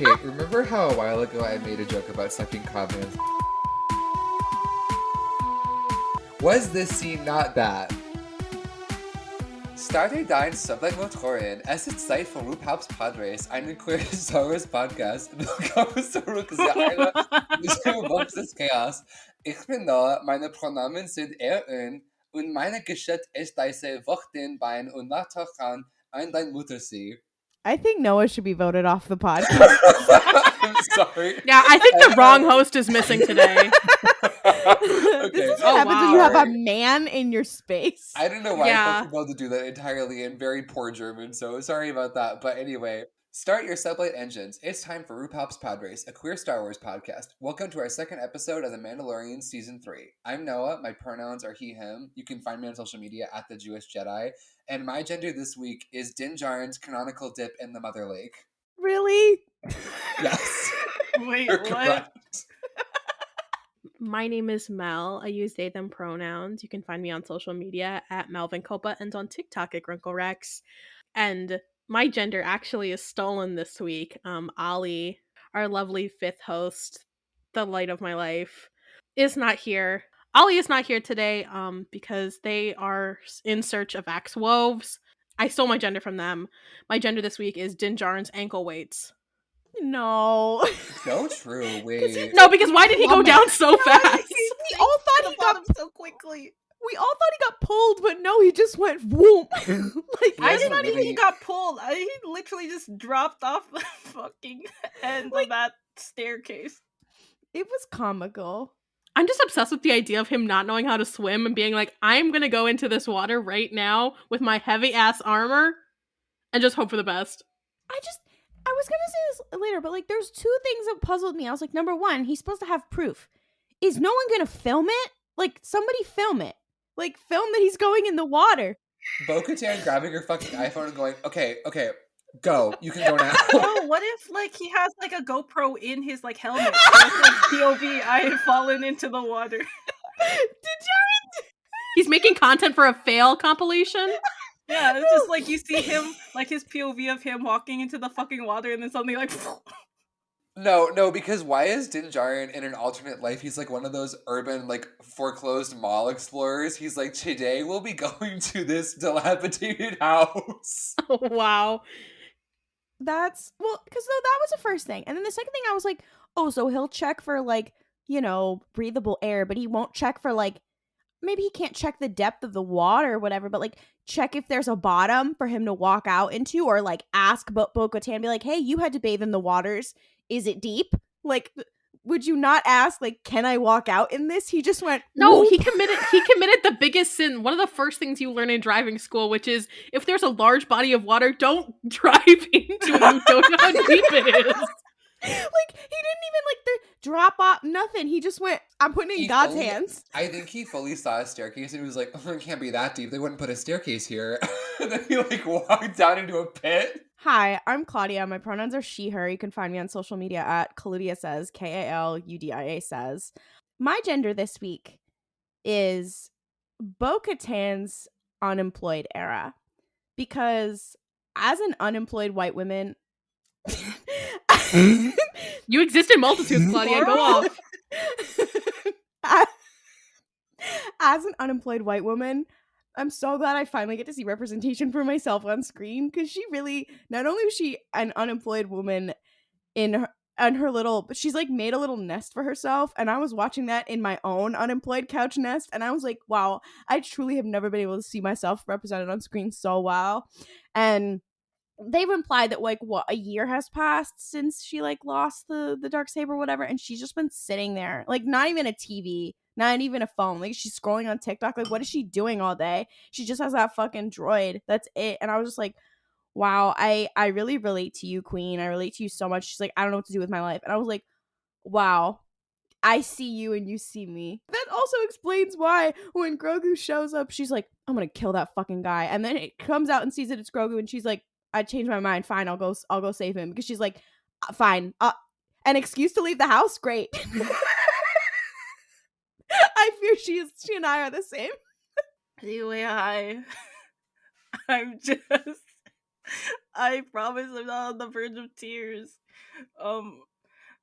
Okay, remember how a while ago I made a joke about sucking comments? Was this scene not that? Starte dein sublight Motoren. Es ist Zeit für RuPalps Padres, einen queer Star Wars Podcast. Willkommen zurück, Zaira. Mit des Chaos. Ich bin Noah, meine Pronomen sind er und meine Geschichte ist diese Wochenbein und Nachtachan an dein Muttersee. I think Noah should be voted off the podcast. I'm sorry. Yeah, I think the wrong host is missing today. Okay. This is what happens when you have a man in your space. I don't know why Yeah. I felt compelled to do that entirely in very poor German, so sorry about that. But anyway, start your sublight engines. It's time for RuPalp's Padres, a queer Star Wars podcast. Welcome to our second episode of The Mandalorian Season 3. I'm Noah. My pronouns are he, him. You can find me on social media at The Jewish Jedi. And my gender this week is Djarin's canonical dip in the Mother Lake. Really? Yes. Wait, You're what? correct. My name is Mel. I use they, them pronouns. You can find me on social media at Melvin Copa and on TikTok at Grinklerex. And my gender actually is stolen this week. Ollie, our lovely fifth host, the light of my life, is not here. Ollie is not here today because they are in search of axe woves. I stole my gender from them. My gender this week is Djarin's ankle weights. No. So true. Wait. No, because why did he go down so fast? We all thought he got so quickly. We all thought he got pulled, but no, he just went whoop. Like He I hasn't did not even really- he got pulled. He literally just dropped off the fucking end of that staircase. it was comical. I'm just obsessed with the idea of him not knowing how to swim and being like, I'm gonna go into this water right now with my heavy ass armor and just hope for the best. I was gonna say this later, but like there's two things that puzzled me. I was like, number one, he's supposed to have proof. Is no one gonna film it? Like, somebody film it. Like, film that he's going in the water. Bo-Katan grabbing her fucking iPhone and going, okay, go. You can go now. Oh, what if like he has like a GoPro in his like helmet? So it's like POV, I have fallen into the water. He's making content for a fail compilation. Yeah, it's just like you see him, like his POV of him walking into the fucking water, and then suddenly like. No, because why is Djarin in an alternate life? He's like one of those urban, like, foreclosed mall explorers. He's like, today we'll be going to this dilapidated house. Oh, wow. That's, well, because though that was the first thing. And then the second thing, I was like, oh, so he'll check for, like, you know, breathable air, but he won't check for, like, maybe he can't check the depth of the water or whatever, but, like, check if there's a bottom for him to walk out into, or, like, ask Bo-Katan, be like, hey, you had to bathe in the waters. Is it deep? Like, would you not ask, like, can I walk out in this? He just went, No, whoop. he committed the biggest sin. One of the first things you learn in driving school, which is if there's a large body of water, don't drive into it. You don't know how deep it is. Like, he didn't even, like, the drop off, nothing. He just went, I'm putting it in He God's fully- hands. I think he fully saw a staircase and he was like, oh, it can't be that deep. They wouldn't put a staircase here. And then he, like, walked down into a pit. Hi, I'm Klaudia. My pronouns are she, her. You can find me on social media at Klaudia says, Kaludia says. My gender this week is Bo-Katan's unemployed era. Because as an unemployed white woman... You exist in multitudes, Claudia. Go off. As an unemployed white woman, I'm so glad I finally get to see representation for myself on screen, because she really, not only was she an unemployed woman in her little, but she's like made a little nest for herself, and I was watching that in my own unemployed couch nest, and I was like, wow, I truly have never been able to see myself represented on screen so well. And they've implied that like what, a year has passed since she like lost the Darksaber or whatever, and she's just been sitting there, like not even a TV, not even a phone, like she's scrolling on TikTok. Like, what is she doing all day? She just has that fucking droid, that's it. And I was just like, wow, I really relate to you, queen. I relate to you so much. She's like, I don't know what to do with my life. And I was like, wow, I see you and you see me. That also explains why when Grogu shows up, she's like, I'm gonna kill that fucking guy. And then it comes out and sees that it's Grogu, and she's like, I changed my mind. Fine, I'll go save him. Because she's like, fine. An excuse to leave the house? Great. I fear she and I are the same. Anyway, I'm just. I promise I'm not on the verge of tears.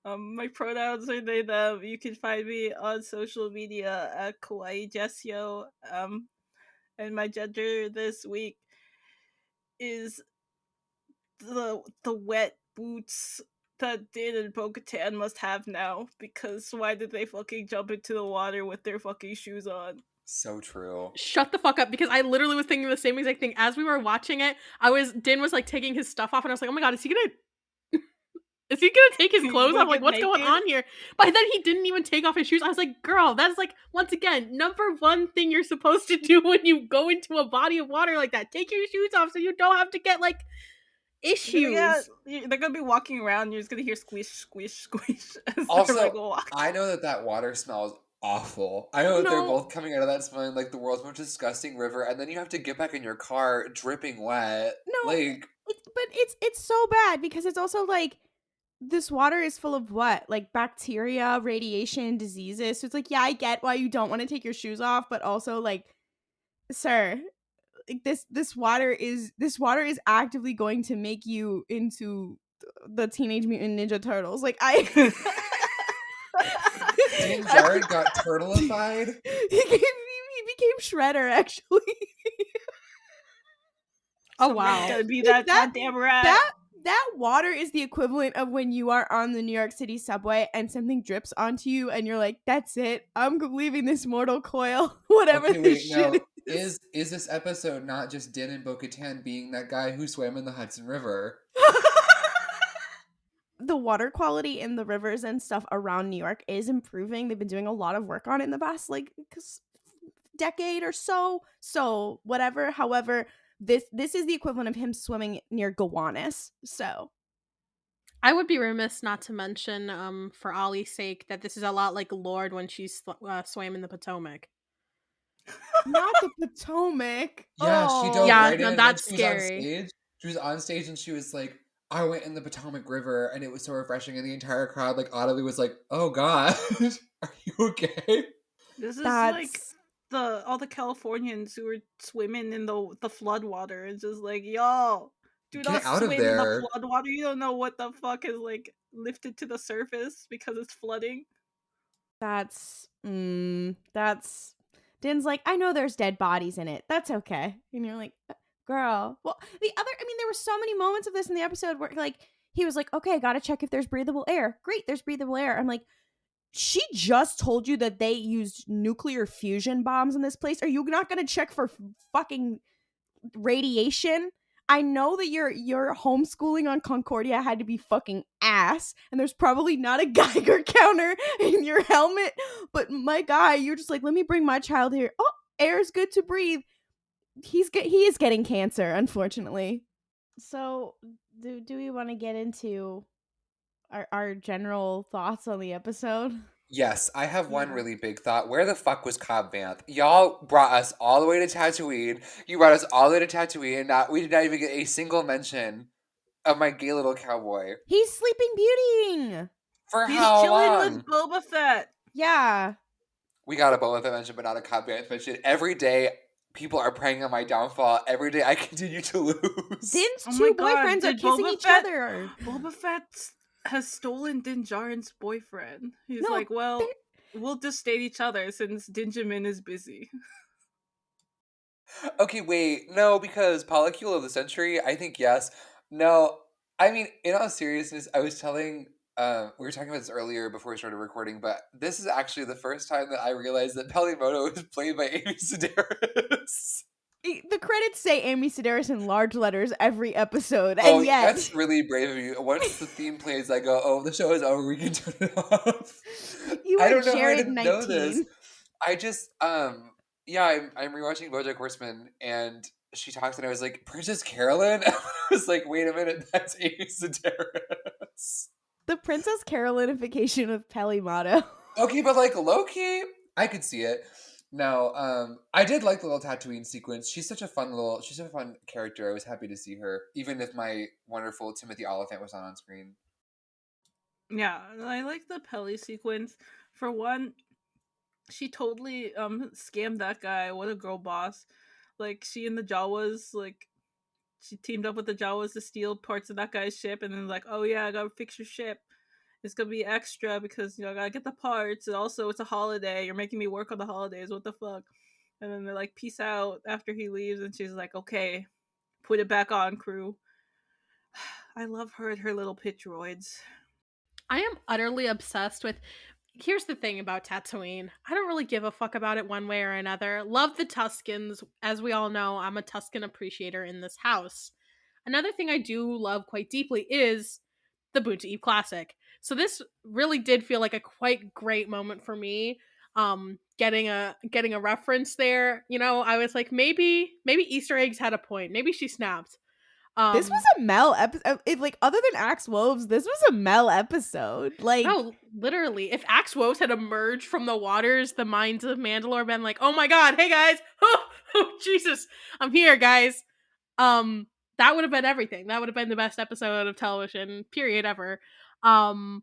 My pronouns are they them. You can find me on social media at Kawaii Jessio. And my gender this week is the wet boots that Din and Bo-Katan must have now, because why did they fucking jump into the water with their fucking shoes on? So true. Shut the fuck up, because I literally was thinking the same exact thing as we were watching it. Din was like taking his stuff off, and I was like, oh my god, is he gonna take his clothes off? Like, what's going on here? But then he didn't even take off his shoes. I was like, girl, that's like, once again, number one thing you're supposed to do when you go into a body of water like that. Take your shoes off so you don't have to get like issues. Yeah, they're gonna be walking around and you're just gonna hear squish, squish, squish as Also, they're like walking. I know that water smells awful. I know that they're both coming out of that smelling like the world's most disgusting river, and then you have to get back in your car dripping wet. No, like, but it's so bad because it's also like this water is full of what? Like bacteria, radiation, diseases. So it's like, yeah, I get why you don't want to take your shoes off, but also like, sir, like this water is actively going to make you into the Teenage Mutant Ninja Turtles. Like Djarin got turtleified. He became Shredder, actually. Oh wow! Gonna be that goddamn rat. That water is the equivalent of when you are on the New York City subway and something drips onto you and you're like, that's it. I'm leaving this mortal coil. Whatever this shit is this episode not just Din and Bo-Katan being that guy who swam in the Hudson River? The water quality in the rivers and stuff around New York is improving. They've been doing a lot of work on it in the past decade or so. So whatever. However, this is the equivalent of him swimming near Gowanus. So I would be remiss not to mention, for Ollie's sake, that this is a lot like Lorde when she swam in the Potomac. Not the Potomac. Yeah, oh. she dove right in. That's she scary. She was on stage and she was like, I went in the Potomac River and it was so refreshing, and the entire crowd like audibly was like, oh god, are you okay? This is like all the Californians who were swimming in the flood water. It's just like, y'all, do not swim in the flood water. You don't know what the fuck is like lifted to the surface because it's flooding. That's Din's like, I know there's dead bodies in it. That's okay. And you're like, girl. Well, there were so many moments of this in the episode where like he was like, okay, gotta check if there's breathable air. Great, there's breathable air. I'm like, she just told you that they used nuclear fusion bombs in this place. Are you not gonna check for fucking radiation? I know that your homeschooling on Concordia had to be fucking ass, and there's probably not a Geiger counter in your helmet, but my guy, you're just like, let me bring my child here. Oh, air is good to breathe. He is getting cancer, unfortunately. So, do we want to get into our general thoughts on the episode? Yes, I have one really big thought. Where the fuck was Cobb Vanth? Y'all brought us all the way to Tatooine. You brought us all the way to Tatooine, and we did not even get a single mention of my gay little cowboy. He's sleeping beautying. He's chilling with Boba Fett. Yeah. We got a Boba Fett mention, but not a Cobb Vanth mention. Every day, people are preying on my downfall. Every day, I continue to lose. Din's two boyfriends are kissing each other. Boba Fett has stolen Din Djarin's boyfriend. He's like, well, we'll just date each other since Dinjamin is busy. Okay, wait. No, because Polycule of the Century, I think yes. No, I mean, in all seriousness, I was telling... we were talking about this earlier before we started recording, but this is actually the first time that I realized that Peli is played by Amy Sedaris. The credits say Amy Sedaris in large letters every episode, and yet... that's really brave of you. Once the theme plays, I go, oh, the show is over, we can turn it off. I don't know how I didn't know this. I just, I'm rewatching BoJack Horseman, and she talks, and I was like, Princess Carolyn? I was like, wait a minute, that's Amy Sedaris. The Princess Carolinification of Peli motto. Okay, but like low-key, I could see it. No, I did like the little Tatooine sequence. She's such a fun character. I was happy to see her, even if my wonderful Timothy Oliphant was not on screen. Yeah, I like the Peli sequence. For one, she totally scammed that guy. What a girl boss. Like, she and the Jawas, like, she teamed up with the Jawas to steal parts of that guy's ship, and then like, oh yeah, I gotta fix your ship. It's gonna be extra because I gotta get the parts, and also it's a holiday. You're making me work on the holidays. What the fuck? And then they're like, peace out after he leaves, and she's like, okay, put it back on, crew. I love her and her little pit droids. I am utterly obsessed with. Here's the thing about Tatooine. I don't really give a fuck about it one way or another. Love the Tuskens. As we all know, I'm a Tusken appreciator in this house. Another thing I do love quite deeply is the Boon to Eve Classic. So this really did feel like a quite great moment for me. Getting a reference there. I was like, maybe Easter eggs had a point. Maybe she snapped. This was a Mel episode. Like, other than Axe Woves, this was a Mel episode. Like, no, literally. If Axe Woves had emerged from the waters, the Mines of Mandalore, been like, oh my god, hey guys, oh Jesus, I'm here, guys. That would have been everything. That would have been the best episode of television, period, ever. But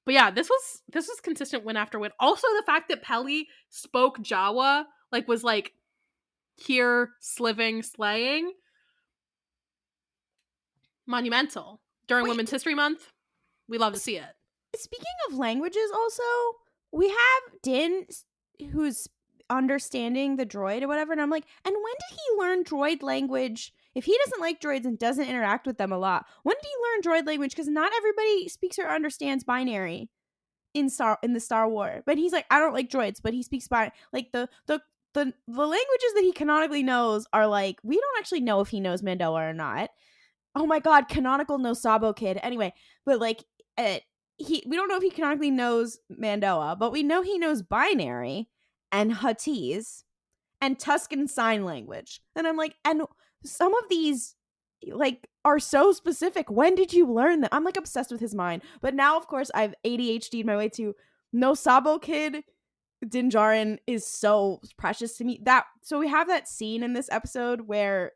yeah, this was consistent win after win. Also, the fact that Peli spoke Jawa, like, was like here, sliving, slaying. Monumental. During Women's History Month, we love to see it. Speaking of languages, also, we have Din, who's understanding the droid or whatever, and I'm like, and when did he learn droid language? If he doesn't like droids and doesn't interact with them a lot, when did he learn droid language? Because not everybody speaks or understands binary in the Star Wars. But he's like, I don't like droids, but he speaks binary. Like, the languages that he canonically knows are like, we don't actually know if he knows Mandoa or not. Oh my god, canonical no Sabo kid. Anyway, but like, we don't know if he canonically knows Mandoa, but we know he knows binary and Huttese and Tuscan Sign Language. And I'm like, and some of these like are so specific. When did you learn that? I'm like obsessed with his mind. But now, of course, I've ADHD'd my way to no Sabo kid. Din Djarin is so precious to me. So we have that scene in this episode where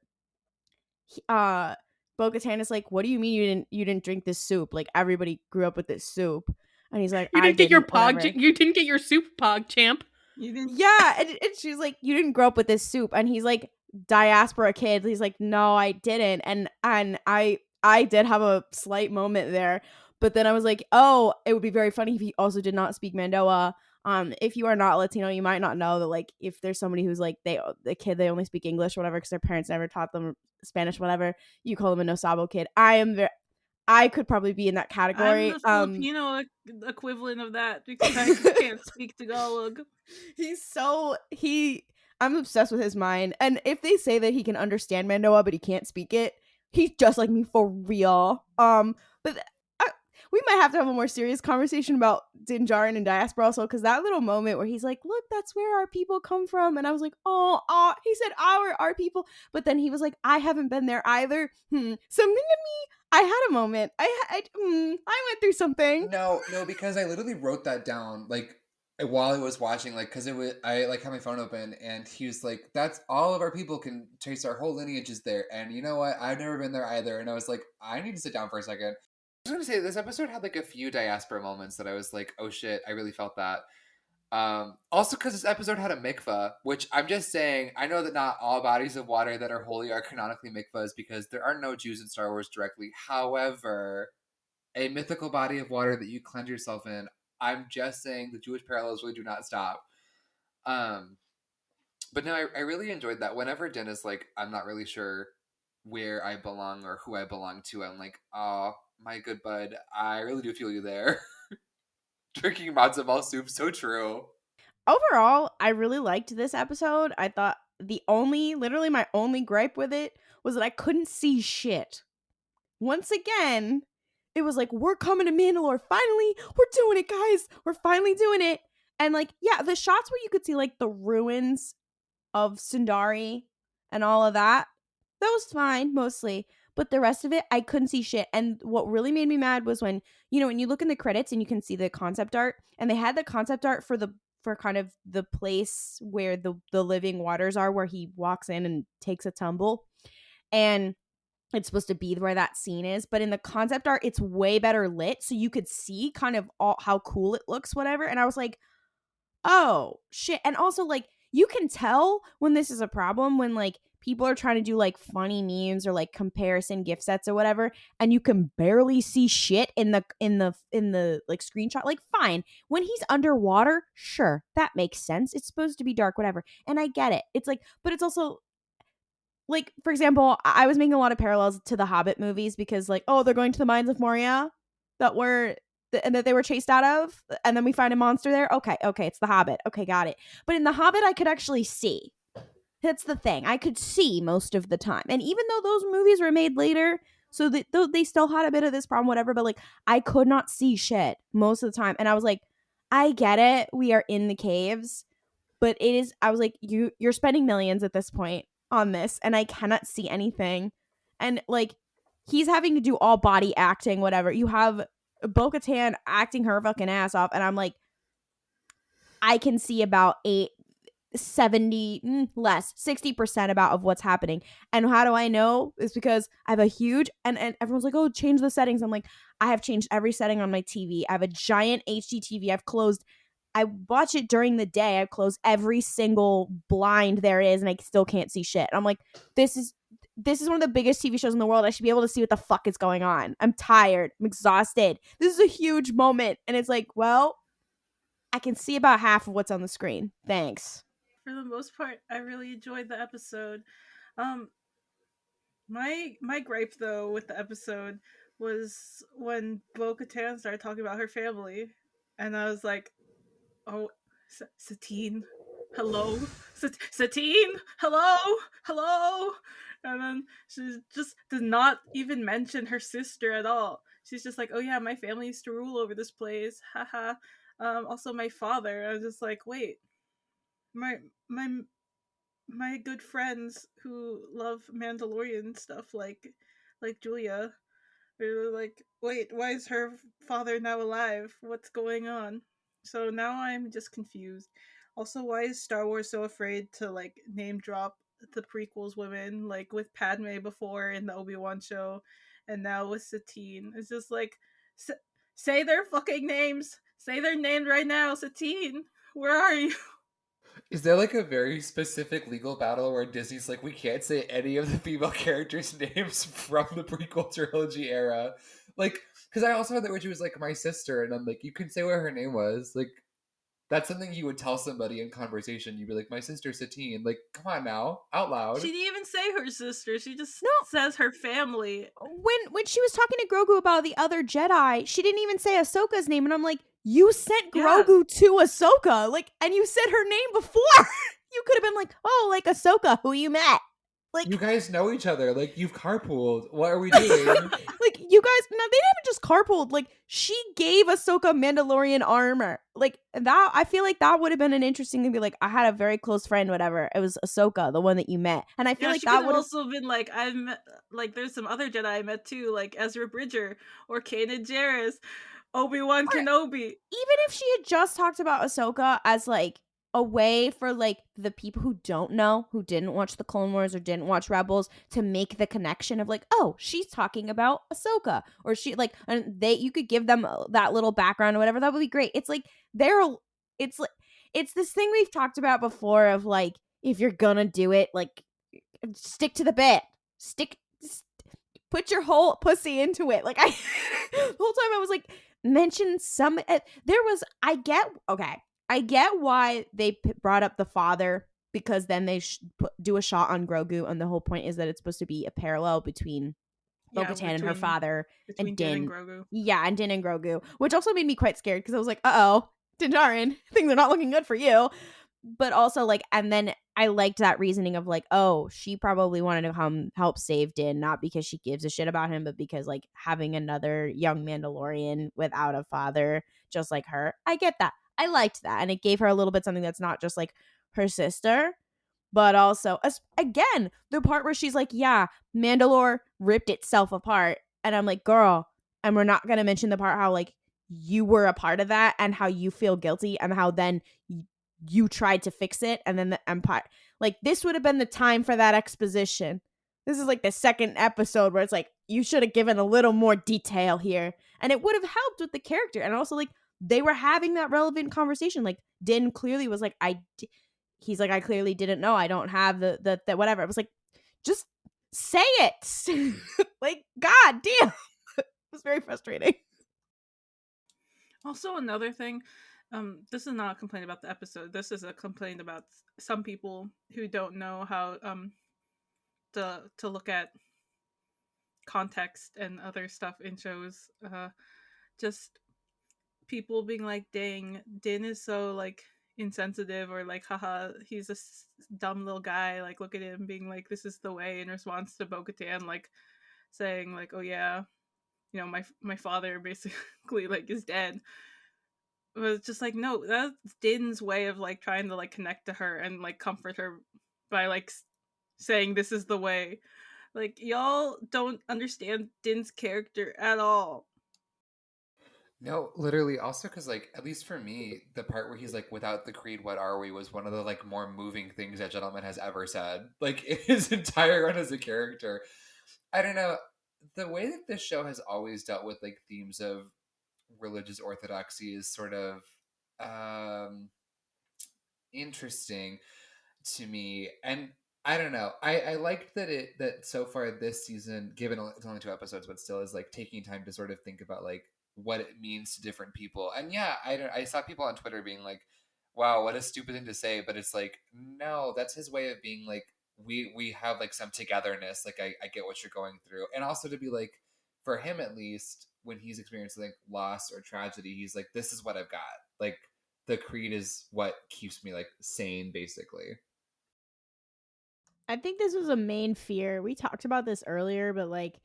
Bo-Katan is like, what do you mean you didn't drink this soup? Like, everybody grew up with this soup. And he's like, you didn't get your pog. Whatever. You didn't get your soup pog, champ. You didn't. Yeah, and she's like, you didn't grow up with this soup. And he's like, diaspora kid. He's like, no, I didn't. And I did have a slight moment there. But then I was like, oh, it would be very funny if he also did not speak Mandoa. If you are not Latino, you might not know that, like, if there's somebody who's like, they only speak English or whatever because their parents never taught them Spanish, whatever, you call them a no Sabo kid. I could probably be in that category. I'm the Filipino equivalent of that because I can't speak Tagalog. I'm obsessed with his mind. And if they say that he can understand Mandoa but he can't speak it, he's just like me for real. But we might have to have a more serious conversation about Din Djarin and diaspora also, because that little moment where he's like, look, that's where our people come from. And I was like, oh, he said our people. But then he was like, I haven't been there either. Something in me, I had a moment. I went through something. No, because I literally wrote that down, like, while I was watching, like, because I like had my phone open, and he was like, that's all of our people can trace our whole lineage is there. And you know what? I've never been there either. And I was like, I need to sit down for a second. I was going to say, this episode had like a few diaspora moments that I was like, oh shit, I really felt that. Also because this episode had a mikveh, which I'm just saying, I know that not all bodies of water that are holy are canonically mikvehs because there are no Jews in Star Wars directly. However, a mythical body of water that you cleanse yourself in, I'm just saying the Jewish parallels really do not stop. But no, I really enjoyed that. Whenever Din is like, I'm not really sure where I belong or who I belong to, I'm like, oh, my good bud, I really do feel you there. Drinking matzo ball soup, so true. Overall, I really liked this episode. I thought literally my only gripe with it was that I couldn't see shit. Once again, it was like, we're coming to Mandalore. Finally, we're doing it, guys. We're finally doing it. And like, yeah, the shots where you could see like the ruins of Sundari and all of that was fine, mostly. But the rest of it, I couldn't see shit. And what really made me mad was when you look in the credits and you can see the concept art, and they had the concept art for kind of the place where the living waters are, where he walks in and takes a tumble. And it's supposed to be where that scene is. But in the concept art, it's way better lit. So you could see kind of how cool it looks, whatever. And I was like, oh, shit. And also, like, you can tell when this is a problem when, like, people are trying to do like funny memes or like comparison gift sets or whatever, and you can barely see shit in the like screenshot, like fine. When he's underwater, sure, that makes sense. It's supposed to be dark, whatever. And I get it. It's like, but it's also like, for example, I was making a lot of parallels to the Hobbit movies because like, oh, they're going to the Mines of Moria and that they were chased out of, and then we find a monster there. Okay, it's the Hobbit. Okay, got it. But in the Hobbit, I could actually see. That's the thing. I could see most of the time. And even though those movies were made later, so they still had a bit of this problem, whatever, but like I could not see shit most of the time. And I was like, I get it. We are in the caves, but I was like, you're spending millions at this point on this, and I cannot see anything. And like he's having to do all body acting, whatever. You have Bo-Katan acting her fucking ass off, and I'm like, I can see about 60% about of what's happening. And how do I know? It's because I have a huge and everyone's like, oh, change the settings. I'm like, I have changed every setting on my TV. I have a giant HD TV. I watch it during the day. I've closed every single blind there is, and I still can't see shit. I'm like, this is one of the biggest TV shows in the world. I should be able to see what the fuck is going on. I'm tired. I'm exhausted. This is a huge moment. And it's like, well, I can see about half of what's on the screen. Thanks. For the most part, I really enjoyed the episode. My gripe though with the episode was when Bo-Katan started talking about her family, and I was like, "Oh, Satine, hello, Satine, hello," and then she just does not even mention her sister at all. She's just like, "Oh yeah, my family used to rule over this place, haha." Also, my father. I was just like, wait, my good friends who love Mandalorian stuff, like Julia, are like, wait, why is her father now alive? What's going on? So now I'm just confused. Also, why is Star Wars so afraid to like name drop the prequels women, like with Padme before in the Obi-Wan show, and now with Satine? It's just like, say their fucking names. Say their names right now, Satine. Where are you? Is there like a very specific legal battle where Disney's like, we can't say any of the female characters' names from the prequel trilogy era? Like, because I also heard that when she was like my sister, and I'm like, you can say what her name was. Like, that's something you would tell somebody in conversation. You'd be like, my sister Satine. Like, come on now, out loud. She didn't even say her sister. She just No. says her family. When she was talking to Grogu about the other Jedi, she didn't even say Ahsoka's name, and I'm like, you sent Grogu to Ahsoka, like, and you said her name before. You could have been like, oh, like Ahsoka, who you met. Like, you guys know each other. Like, you've carpooled. What are we doing? Like, you guys, no, they haven't just carpooled. Like, she gave Ahsoka Mandalorian armor. Like, that, I feel like that would have been an interesting thing to be like, I had a very close friend, whatever. It was Ahsoka, the one that you met. And I feel like that would have also been like, I've met, like, there's some other Jedi I met too, like Ezra Bridger or Kanan Jarrus, Obi-Wan Kenobi. Even if she had just talked about Ahsoka as like a way for like the people who don't know, who didn't watch the Clone Wars or didn't watch Rebels, to make the connection of like, oh, she's talking about Ahsoka, or she like, and you could give them that little background or whatever. That would be great. It's like it's this thing we've talked about before of like, if you're gonna do it, like, stick to the bit, put your whole pussy into it. Like, the whole time I was like, mention some. I get why they brought up the father, because then they do a shot on Grogu, and the whole point is that it's supposed to be a parallel between Bo-Katan and her father, and Din and Grogu. Yeah, and Din and Grogu, which also made me quite scared because I was like, uh-oh, Djarin, things are not looking good for you. But also, like, and then I liked that reasoning of like, oh, she probably wanted to come help save Din, not because she gives a shit about him, but because like having another young Mandalorian without a father just like her. I get that. I liked that. And it gave her a little bit something that's not just like her sister, but also, again, the part where she's like, yeah, Mandalore ripped itself apart. And I'm like, girl, and we're not going to mention the part how like you were a part of that and how you feel guilty and how then you tried to fix it, and then the Empire, like, this would have been the time for that exposition. This is like the second episode where it's like, you should have given a little more detail here, and it would have helped with the character. And also, like, they were having that relevant conversation. Like, Din clearly was like, he's like, I clearly didn't know. I don't have the whatever. It was like, just say it. Like, god damn. It was very frustrating. Also, another thing, this is not a complaint about the episode. This is a complaint about some people who don't know how to look at context and other stuff in shows. Just people being like, "Dang, Din is so like insensitive," or like, "Haha, he's a dumb little guy." Like, look at him being like, "This is the way," in response to Bo-Katan like saying like, "Oh yeah, you know, my father basically like is dead." It was just like, no, that's Din's way of like trying to like connect to her and like comfort her by like saying this is the way. Like, y'all don't understand Din's character at all. No, literally. Also, because like at least for me, the part where he's like, "Without the creed, what are we?" was one of the like more moving things that Gentleman has ever said. Like in his entire run as a character. I don't know. The way that this show has always dealt with like themes of religious orthodoxy is sort of um interesting to me. And I don't know, I liked that so far this season, given it's only 2 episodes, but still is like taking time to sort of think about like what it means to different people. And yeah, I saw people on Twitter being like, wow, what a stupid thing to say, but it's like, no, that's his way of being like, we have like some togetherness, like I get what you're going through. And also to be like, for him at least, when he's experiencing like loss or tragedy, he's like, this is what I've got. Like the creed is what keeps me like sane, basically. I think this was a main fear. We talked about this earlier, but like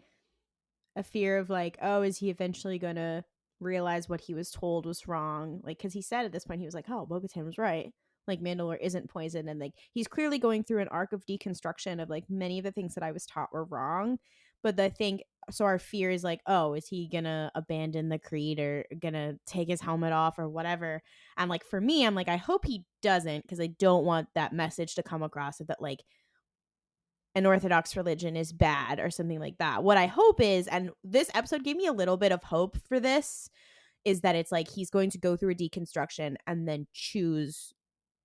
a fear of like, oh, is he eventually gonna realize what he was told was wrong? Like, because he said at this point, he was like, oh, Bo-Katan was right. Like, Mandalore isn't poison. And like, he's clearly going through an arc of deconstruction of like many of the things that I was taught were wrong. But I think, so our fear is like, oh, is he gonna abandon the creed or gonna take his helmet off or whatever? And like, for me, I'm like, I hope he doesn't, because I don't want that message to come across that like, an Orthodox religion is bad or something like that. What I hope is, and this episode gave me a little bit of hope for this, is that it's like he's going to go through a deconstruction and then choose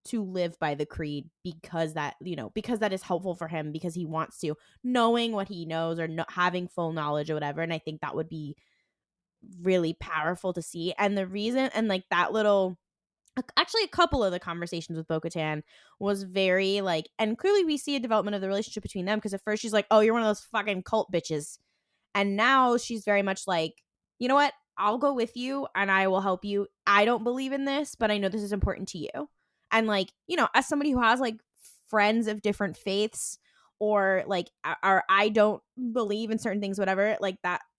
to live by the creed because that, you know, because that is helpful for him, because he wants to, knowing what he knows or having full knowledge or whatever. And I think that would be really powerful to see. And the reason, and like that little, actually a couple of the conversations with Bo-Katan was very like, and clearly we see a development of the relationship between them, because at first she's like, oh, you're one of those fucking cult bitches, and now she's very much like, you know what, I'll go with you and I will help you. I don't believe in this, but I know this is important to you. And like, you know, as somebody who has like friends of different faiths, or like, or I don't believe in certain things, whatever, like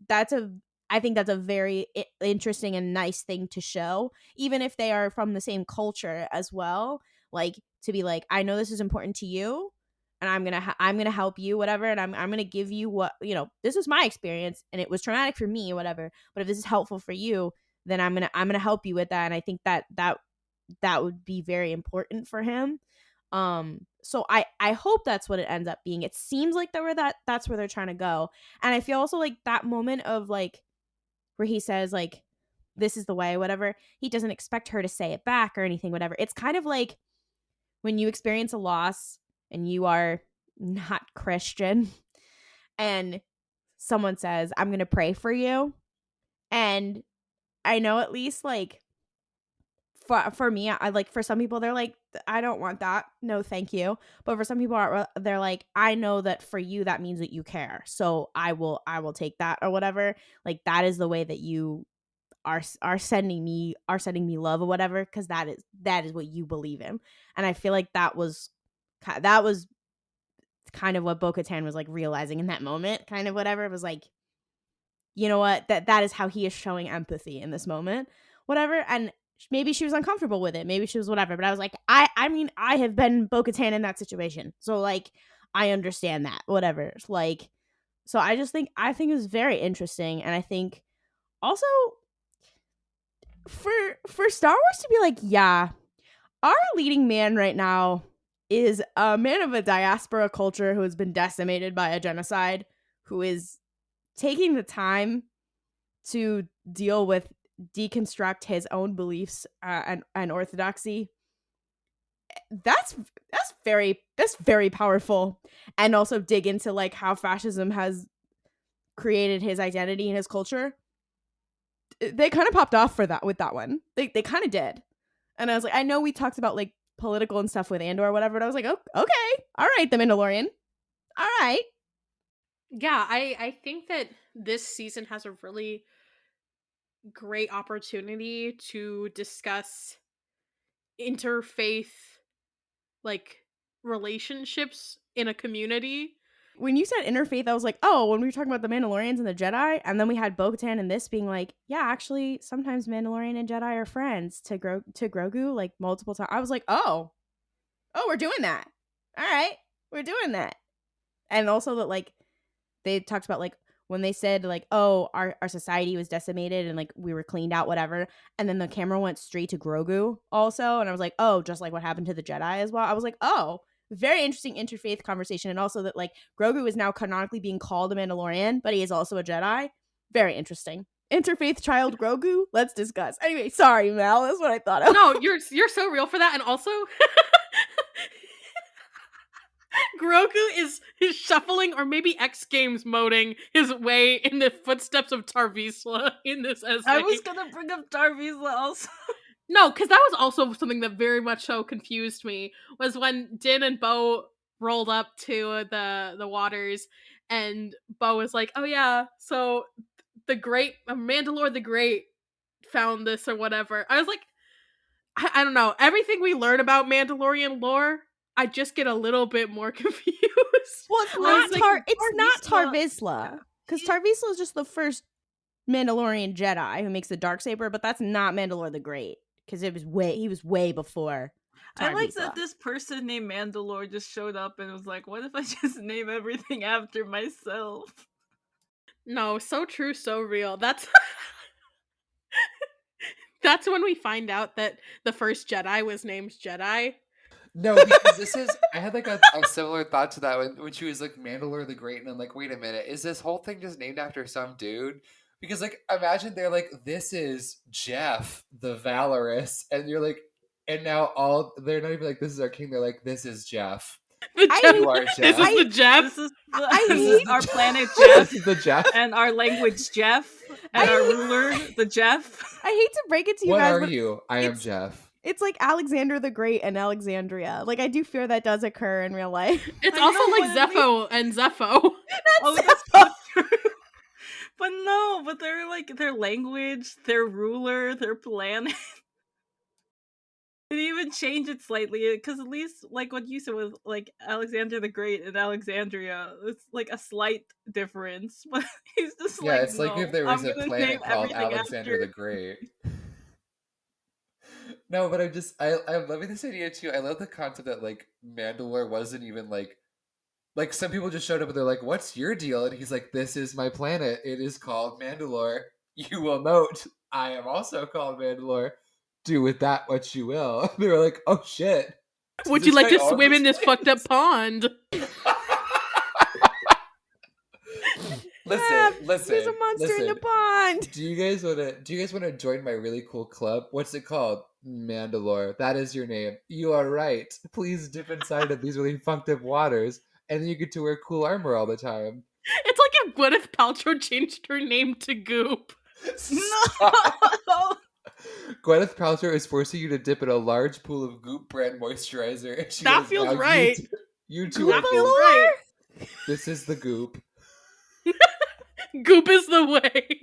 that's a, I think that's a very interesting and nice thing to show, even if they are from the same culture as well. Like, to be like, I know this is important to you, and I'm gonna help you, whatever, and I'm gonna give you what, you know, this is my experience, and it was traumatic for me, whatever. But if this is helpful for you, then I'm gonna help you with that. And I think that would be very important for him. So I hope that's what it ends up being. It seems like that's where they're trying to go. And I feel also like that moment of like, where he says like, this is the way, whatever, he doesn't expect her to say it back or anything, whatever. It's kind of like when you experience a loss and you are not Christian and someone says, I'm going to pray for you. And I know, at least like for me, I like, for some people they're like, I don't want that, no thank you. But for some people they're like, I know that for you that means that you care, so I will take that or whatever. Like, that is the way that you are sending me love or whatever, because that is what you believe in. And I feel like that was kind of what Bo-Katan was like realizing in that moment, kind of whatever. It was like, you know what, that is how he is showing empathy in this moment, whatever. And maybe she was uncomfortable with it, maybe she was whatever, but I was like, I mean, I have been Bo-Katan in that situation, so like, I understand that, whatever. Like, so I think it was very interesting. And I think also, for Star Wars to be like, yeah, our leading man right now is a man of a diaspora culture who has been decimated by a genocide, who is taking the time to deal with, deconstruct his own beliefs and orthodoxy. That's very powerful, and also dig into like how fascism has created his identity and his culture. They kind of popped off for that with that one. They kind of did. And I was like, I know we talked about like political and stuff with Andor or whatever, but I was like, oh, okay, all right, The Mandalorian, all right. Yeah, I think that this season has a really great opportunity to discuss interfaith like relationships in a community. When you said interfaith, I was like, oh, when we were talking about the Mandalorians and the Jedi, and then we had Bo-Katan and this being like, yeah, actually, sometimes Mandalorian and Jedi are friends to Grogu, like multiple times. I was like, oh, we're doing that. All right, we're doing that. And also that like they talked about like when they said like, oh, our society was decimated and like we were cleaned out, whatever. And then the camera went straight to Grogu also. And I was like, oh, just like what happened to the Jedi as well. I was like, oh, very interesting interfaith conversation. And also that like Grogu is now canonically being called a Mandalorian, but he is also a Jedi. Very interesting. Interfaith child Grogu. Let's discuss. Anyway, sorry, Mel. That's what I thought of. No, you're so real for that. And also Grogu is shuffling or maybe X Games moding his way in the footsteps of Tar Vizsla in this essay. I was gonna bring up Tar Vizsla also. No, because that was also something that very much so confused me, was when Din and Bo rolled up to the waters, and Bo was like, oh yeah, so the great Mandalore the Great found this or whatever. I was like, I don't know. Everything we learn about Mandalorian lore, I just get a little bit more confused. Well, it's I not was like, Tar Vizsla, because Tar Vizsla is just the first Mandalorian Jedi who makes the Darksaber, but that's not Mandalore the Great, because he was way before Tar I like Vizsla. that this person named Mandalore just showed up and was like, what if I just name everything after myself? No, so true, so real. That's that's when we find out that the first Jedi was named Jedi. No, because this is, I had like a similar thought to that when she was like Mandalore the Great, and I'm like, wait a minute, is this whole thing just named after some dude? Because like, imagine they're like, this is Jeff the Valorous, and you're like, and now they're not even like, this is our king, they're like, this is Jeff. You are Jeff. This is the Jeff. This is our planet Jeff. This is the Jeff. And our language Jeff. And our ruler, the Jeff. I hate to break it to you What guys, are but you? I am Jeff. it's like Alexander the Great and Alexandria. Like, I do fear that does occur in real life. It's I also know, like but Zepho and Zepho. That's not true. But no, but they're like their language, their ruler, their planet. It even changed it slightly, because at least like what you said with like Alexander the Great and Alexandria, it's like a slight difference. But he's just Yeah, like, it's like if there was a planet called Alexander the Great. No, but I'm loving this idea too. I love the concept that like Mandalore wasn't even like some people just showed up and they're like, what's your deal? And he's like, this is my planet. It is called Mandalore. You will note, I am also called Mandalore. Do with that what you will. They were like, oh shit. Would you like to swim in this fucked up pond? Listen. There's a monster in the pond. Do you guys want to join my really cool club? What's it called? Mandalore. That is your name. You are right. Please dip inside of these really fucked up waters, and then you get to wear cool armor all the time. It's like if Gwyneth Paltrow changed her name to Goop. No. Gwyneth Paltrow is forcing you to dip in a large pool of Goop brand moisturizer. And she That goes, feels "Now right. You two That are feels Goop. right. This is the Goop." Goop is the way.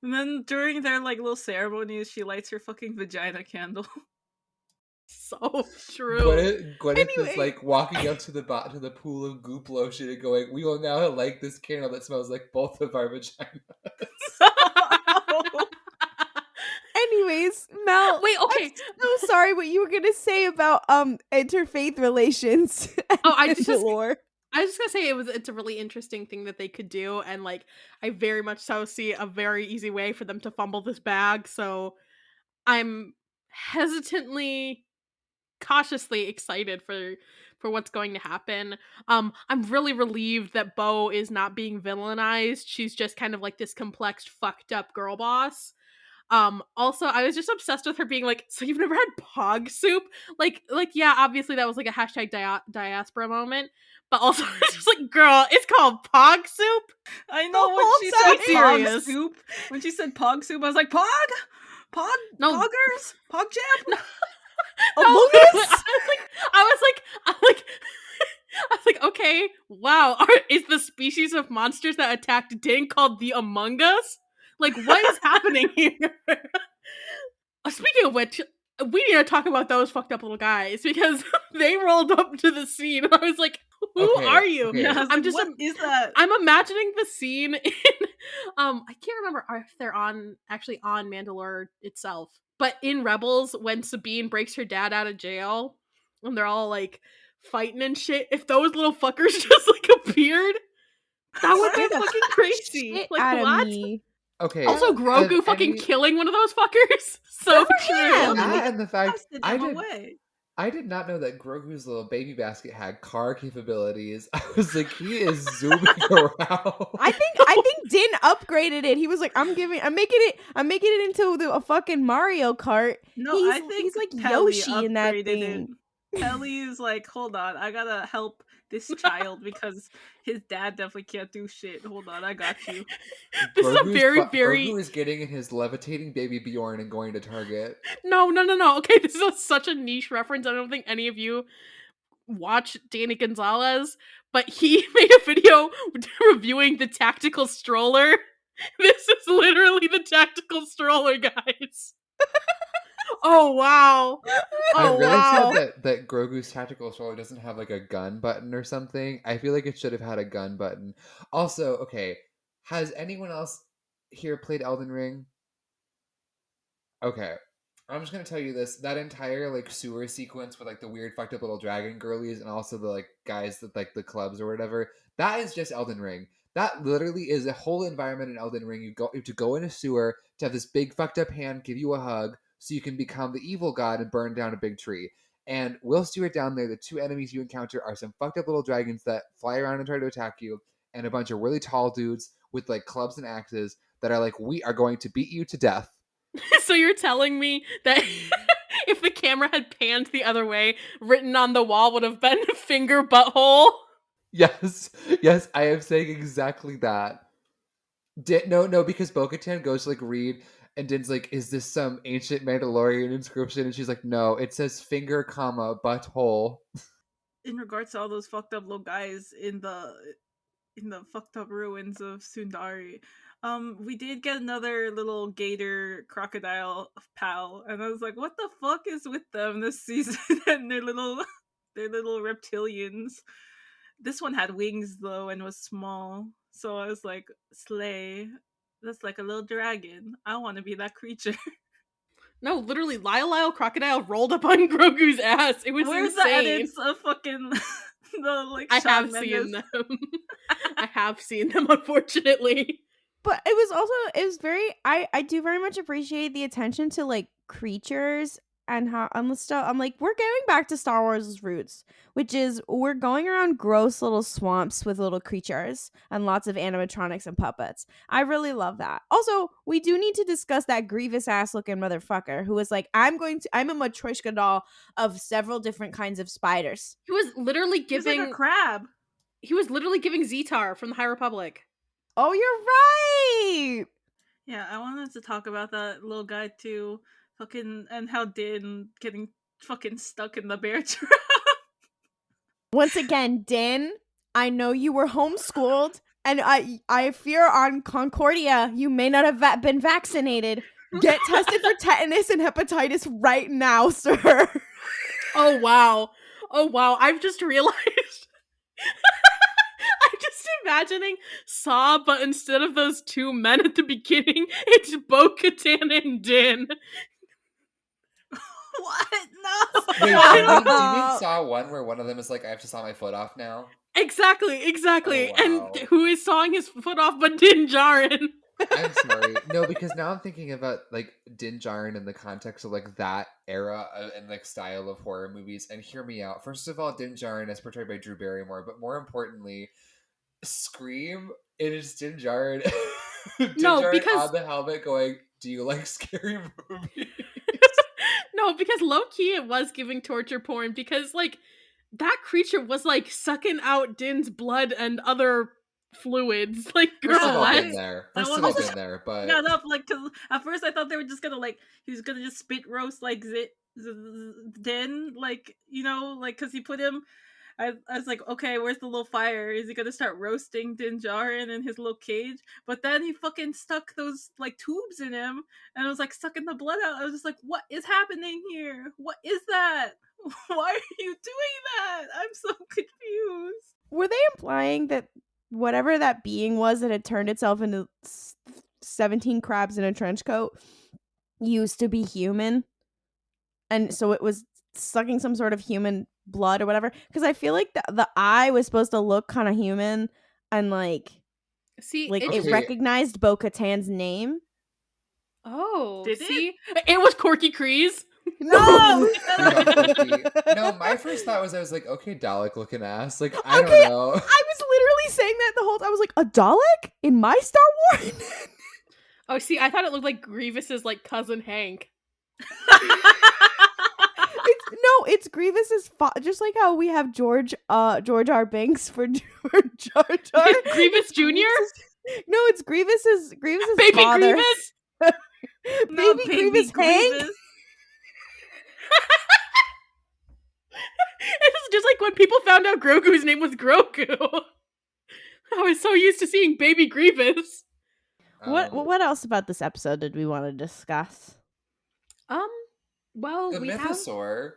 And then during their like little ceremonies, she lights her fucking vagina candle. So true. Gwyneth Anyway. is like walking up to the pool of Goop lotion and going, "We will now light this candle that smells like both of our vaginas." Anyways, Mel. Wait, okay. I'm so sorry what you were gonna say about interfaith relations. Oh, I just Mandalore. I was just gonna say it's a really interesting thing that they could do, and like I very much so see a very easy way for them to fumble this bag. So I'm hesitantly, cautiously excited for what's going to happen. I'm really relieved that Bo is not being villainized. She's just kind of like this complex, fucked up girl boss. Also, I was just obsessed with her being like, so you've never had pog soup? Like, yeah, obviously that was like a hashtag diaspora moment, but also it's just like, girl, it's called pog soup. I know The when whole she time. said pog Serious. soup. When she said pog soup, I was like, pog? No. Poggers? Pog jam? No, Among literally, Us? I was like, okay, wow, is the species of monsters that attacked Din called the Among Us? Like, what is happening here? Speaking of which, we need to talk about those fucked up little guys because they rolled up to the scene and I was like, who are you? Okay. Yeah, I was I'm like, just what is that? I'm imagining the scene in I can't remember if they're on Mandalore itself, but in Rebels when Sabine breaks her dad out of jail and they're all like fighting and shit, if those little fuckers just like appeared, that would be fucking crazy. Shit Like, out of what? me. Okay. Also, Grogu fucking killing one of those fuckers. So Good for true. him. And the fact Away. I did not know that Grogu's little baby basket had car capabilities. I was like, he is zooming around. I think Din upgraded it. He was like, I'm making it into a fucking Mario Kart. No, I think he's like Peli Yoshi in that upgraded thing. Peli is like, hold on, I gotta help this child because his dad definitely can't do shit. Hold on, I got you. This is a very Grogu is getting in his levitating baby Bjorn and going to Target. No. Okay, this is such a niche reference. I don't think any of you watch Danny Gonzalez, but he made a video reviewing the tactical stroller. This is literally the tactical stroller, guys. Oh wow. I'm really sad that Grogu's tactical stroller doesn't have like a gun button or something. I feel like it should have had a gun button. Also, okay, has anyone else here played Elden Ring? Okay. I'm just gonna tell you this. That entire like sewer sequence with like the weird fucked up little dragon girlies and also the like guys that like the clubs or whatever, that is just Elden Ring. That literally is a whole environment in Elden Ring. You have to go in a sewer to have this big fucked up hand give you a hug so you can become the evil god and burn down a big tree. And whilst you are down there, the two enemies you encounter are some fucked up little dragons that fly around and try to attack you, and a bunch of really tall dudes with like clubs and axes that are like, we are going to beat you to death. So you're telling me that if the camera had panned the other way, written on the wall would have been finger butthole? Yes, I am saying exactly that. No, because Bo-Katan goes to like read, and Din's like, "Is this some ancient Mandalorian inscription?" And she's like, "No, it says finger, comma, butthole." In regards to all those fucked up little guys in the fucked up ruins of Sundari, we did get another little gator crocodile pal, and I was like, what the fuck is with them this season? And their little reptilians. This one had wings though and was small, so I was like, slay. That's like a little dragon. I want to be that creature. No, literally, Lyle Crocodile rolled up on Grogu's ass. It was Where's insane. the edits of fucking the like? I have seen them. I have seen them, unfortunately. But it was very I do very much appreciate the attention to like creatures and how on the stuff. I'm like, we're going back to Star Wars' roots, which is we're going around gross little swamps with little creatures and lots of animatronics and puppets. I really love that. Also, we do need to discuss that Grievous ass looking motherfucker who was like, I'm a Matryoshka doll of several different kinds of spiders. He was literally He's like giving a crab. He was literally giving Zetar from the High Republic. Oh, you're right. Yeah, I wanted to talk about that little guy too. Fucking, and how Din getting fucking stuck in the bear trap. Once again, Din, I know you were homeschooled, and I fear on Concordia you may not have been vaccinated. Get tested for tetanus and hepatitis right now, sir. Oh wow. I've just realized. I'm just imagining Saw, but instead of those two men at the beginning, it's Bo-Katan and Din. What? No. Wait, do you mean Saw 1 where one of them is like, I have to saw my foot off now? Exactly. Oh, wow. And who is sawing his foot off but Din Djarin? I'm sorry. No, because now I'm thinking about like Din Djarin in the context of like that era and like style of horror movies. And hear me out. First of all, Din Djarin is portrayed by Drew Barrymore, but more importantly, Scream, it is Din Djarin. No, because on the helmet going, Do you like scary movies? No, because low-key it was giving torture porn because, like, that creature was, like, sucking out Din's blood and other fluids. Like, girl, First of all, what? been there. That First of all, was- been there, but Yeah, no, like, cause at first I thought they were just gonna he was gonna just spit roast like Din, like, you know, like, cause he put him. I was like, okay, where's the little fire? Is he gonna start roasting Din Djarin in his little cage? But then he fucking stuck those like tubes in him, and I was like sucking the blood out. I was just like, what is happening here? What is that? Why are you doing that? I'm so confused. Were they implying that whatever that being was that had turned itself into 17 crabs in a trench coat used to be human? And so it was sucking some sort of human blood or whatever? Because I feel like the eye was supposed to look kind of human and like See, it Okay. recognized Bo-Katan's name. Oh, Did it? see? It was Corky Kreese. No! No, my first thought was I was like, okay, Dalek looking ass. Like, I don't know. I was literally saying that the whole time. I was like, a Dalek in my Star Wars? Oh, see, I thought it looked like Grievous's, like, cousin Hank. It's Grievous's just like how we have George R. Banks for Jar Jar. Grievous Jr.? No, it's Grievous's Baby father. Grievous? No, Baby Grievous Hank? It's just like when people found out Grogu's name was Grogu. I was so used to seeing Baby Grievous. What else about this episode did we want to discuss? Well, The we have... Mythosaur.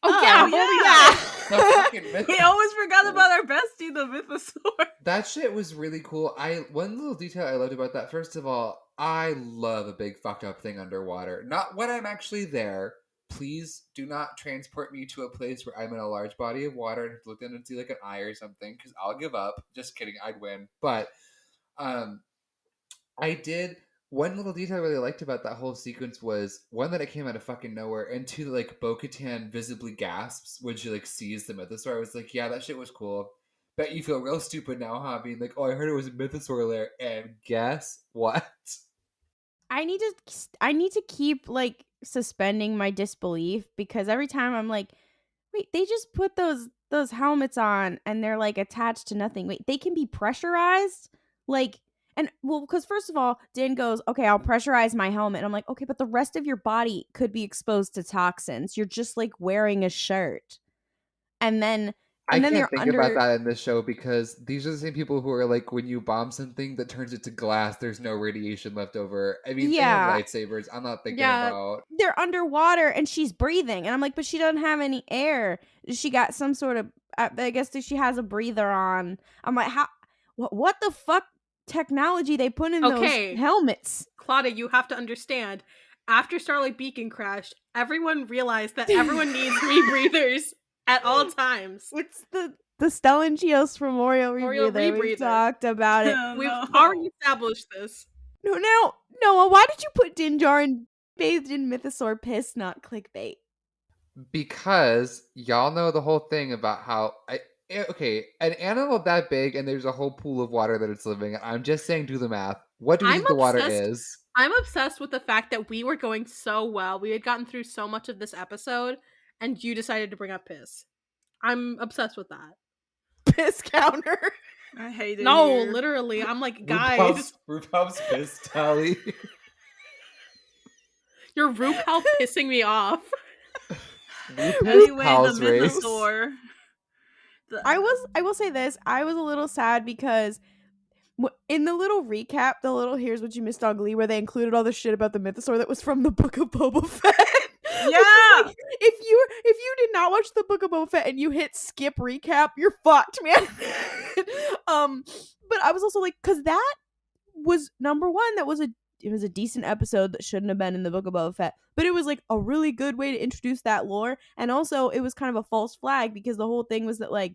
Oh, yeah, yeah. holy The yeah. fucking We Mythosaur. always forgot about our bestie, the Mythosaur. That shit was really cool. One little detail I loved about that, first of all, I love a big fucked up thing underwater. Not when I'm actually there. Please do not transport me to a place where I'm in a large body of water and have to look down and see like an eye or something, because I'll give up. Just kidding, I'd win. But I did. One little detail I really liked about that whole sequence was, one, that it came out of fucking nowhere, and two, that like Bo-Katan visibly gasps when she like sees the Mythosaur. I was like, yeah, that shit was cool. Bet you feel real stupid now, huh? Being like, oh, I heard it was a Mythosaur there, and guess what? I need to keep like suspending my disbelief, because every time I'm like, wait, they just put those helmets on and they're like attached to nothing. Wait, they can be pressurized? Like, and well, because first of all, Din goes, okay, I'll pressurize my helmet. And I'm like, okay, but the rest of your body could be exposed to toxins. You're just like wearing a shirt. And then I then can't they're think under about that in this show, because these are the same people who are like, when you bomb something that turns it to glass, there's no radiation left over. I mean, Yeah. they have lightsabers. I'm not thinking Yeah. about. they're underwater and she's breathing. And I'm like, but she doesn't have any air. She got some sort of, I guess that she has a breather on. I'm like, how, what the fuck technology they put in Okay. those helmets? Klaudia, you have to understand. After Starlight Beacon crashed, everyone realized that everyone needs rebreathers at all times. It's the Stellan Chios Memorial Memorial rebreather. We've rebreather. talked about it. Oh, We've no. already established this. No, now, Noah, why did you put Din Djarin bathed in Mythosaur piss, not clickbait? Because y'all know the whole thing about how okay, an animal that big and there's a whole pool of water that it's living in. I'm just saying, do the math. What do you I'm think the water obsessed- is? I'm obsessed with the fact that we were going so well. We had gotten through so much of this episode, and you decided to bring up piss. I'm obsessed with that. Piss counter. I hate it. No, here. literally. I'm like, guys, RuPaul's piss tally. you're RuPaul pissing me off. Anyway, Pals the race. Mythosaur. I will say this. I was a little sad because in the little recap, the little Here's What You Missed on Glee, where they included all the shit about the Mythosaur that was from the Book of Boba Fett. Which is Yeah! like, if you did not watch the Book of Boba Fett and you hit skip recap, you're fucked, man. But I was also like, because that was number one. It was a decent episode that shouldn't have been in the Book of Boba Fett, but it was like a really good way to introduce that lore, and also it was kind of a false flag, because the whole thing was that like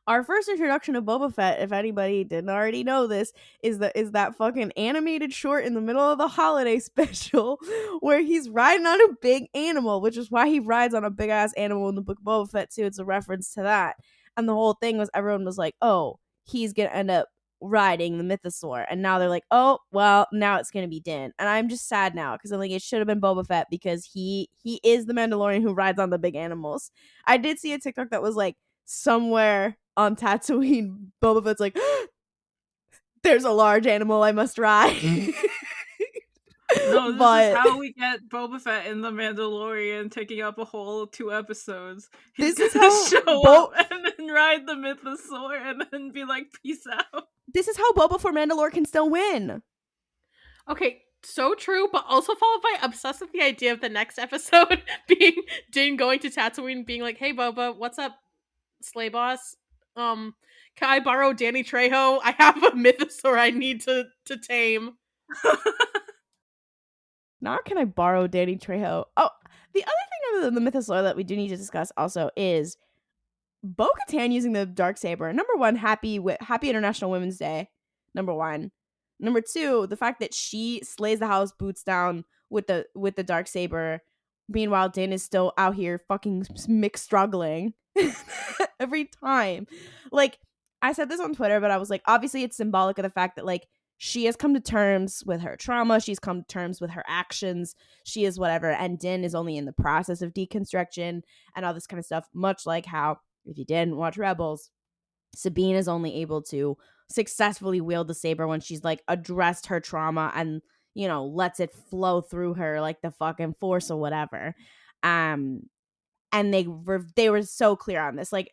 our first introduction of Boba Fett, if anybody didn't already know this, is that fucking animated short in the middle of the holiday special where he's riding on a big animal, which is why he rides on a big ass animal in the Book of Boba Fett too. It's a reference to that. And the whole thing was, everyone was like, oh, he's gonna end up riding the mythosaur, and now they're like, oh well, now it's gonna be Din, and I'm just sad now because I'm like, it should have been Boba Fett because he is the Mandalorian who rides on the big animals. I did see a TikTok that was like, somewhere on Tatooine, Boba Fett's like, there's a large animal I must ride. No, this But is how we get Boba Fett in The Mandalorian taking up a whole 2 episodes. He's this is gonna how show up and then ride the mythosaur and then be like, peace out. this is how Boba for Mandalore can still win. Okay, so true, but also followed by obsessed with the idea of the next episode being Din going to Tatooine being like, hey Boba, what's up, Slay Boss? Can I borrow Danny Trejo? I have a mythosaur I need to tame. Now can I borrow Danny Trejo? Oh, the other thing of the mythosaur that we do need to discuss also is Bo-Katan using the Darksaber. Number one, happy International Women's Day. Number one. Number two, the fact that she slays the house boots down with the Darksaber. Meanwhile, Din is still out here fucking struggling every time. Like, I said this on Twitter, but I was like, obviously it's symbolic of the fact that like she has come to terms with her trauma. She's come to terms with her actions. She is whatever. And Din is only in the process of deconstruction and all this kind of stuff. Much like how, if you didn't watch Rebels, Sabine is only able to successfully wield the saber when she's like addressed her trauma and, you know, lets it flow through her like the fucking force or whatever. And they were so clear on this. Like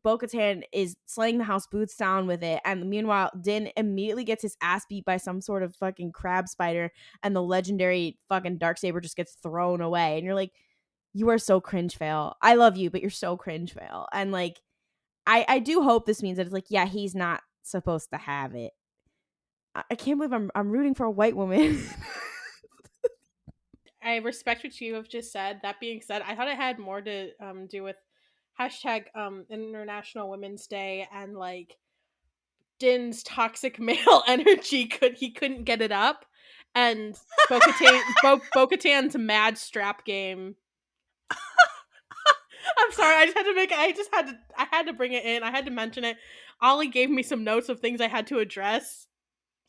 Bo-Katan is slaying the house boots down with it, and meanwhile Din immediately gets his ass beat by some sort of fucking crab spider, and the legendary fucking Darksaber just gets thrown away, and you're like, you are so Cringefail. I love you, but you're so Cringefail. And like, I do hope this means that it's like, yeah, he's not supposed to have it. I can't believe I'm rooting for a white woman. I respect what you have just said. That being said, I thought it had more to do with hashtag International Women's Day and like Din's toxic male energy. He couldn't get it up, and Bo-Katan's mad strap game. I'm sorry, I had to bring it in. I had to mention it. Ollie gave me some notes of things I had to address.